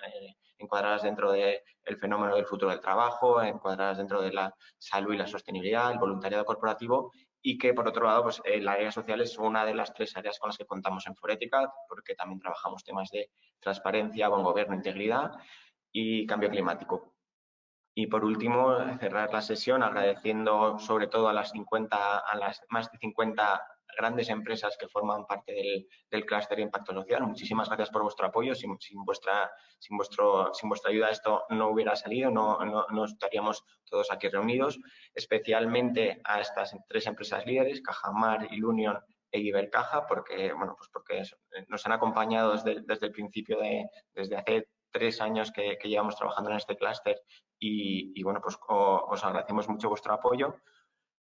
Speaker 3: encuadradas dentro del fenómeno del futuro del trabajo, encuadradas dentro de la salud y la sostenibilidad, el voluntariado corporativo, y que, por otro lado, pues el área social es una de las 3 áreas con las que contamos en Forética, porque también trabajamos temas de transparencia, buen gobierno, integridad y cambio climático. Y por último, cerrar la sesión agradeciendo sobre todo a las más de 50 grandes empresas que forman parte del clúster de impacto social. Muchísimas gracias por vuestro apoyo. Sin vuestra ayuda esto no hubiera salido, no estaríamos todos aquí reunidos. Especialmente a estas 3 empresas líderes, Cajamar, Ilunion e Ibercaja, porque nos han acompañado desde el principio, desde hace 3 años que llevamos trabajando en este clúster, y bueno, pues os agradecemos mucho vuestro apoyo.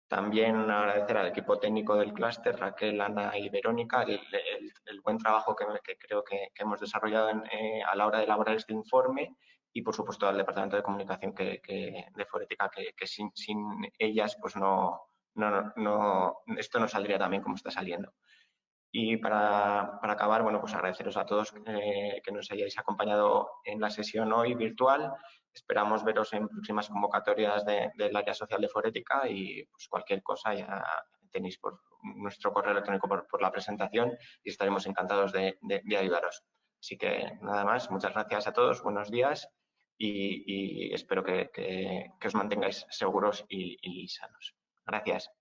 Speaker 3: También agradecer al equipo técnico del clúster, Raquel, Ana y Verónica, el buen trabajo que creo que hemos desarrollado a la hora de elaborar este informe, y por supuesto al Departamento de Comunicación de Forética, que sin ellas pues esto no saldría tan bien como está saliendo. Y para acabar, bueno, pues agradeceros a todos que nos hayáis acompañado en la sesión hoy virtual. Esperamos veros en próximas convocatorias del área social de Forética, y pues cualquier cosa ya tenéis por nuestro correo electrónico por la presentación, y estaremos encantados de ayudaros. Así que nada más, muchas gracias a todos, buenos días, y espero que os mantengáis seguros y sanos. Gracias.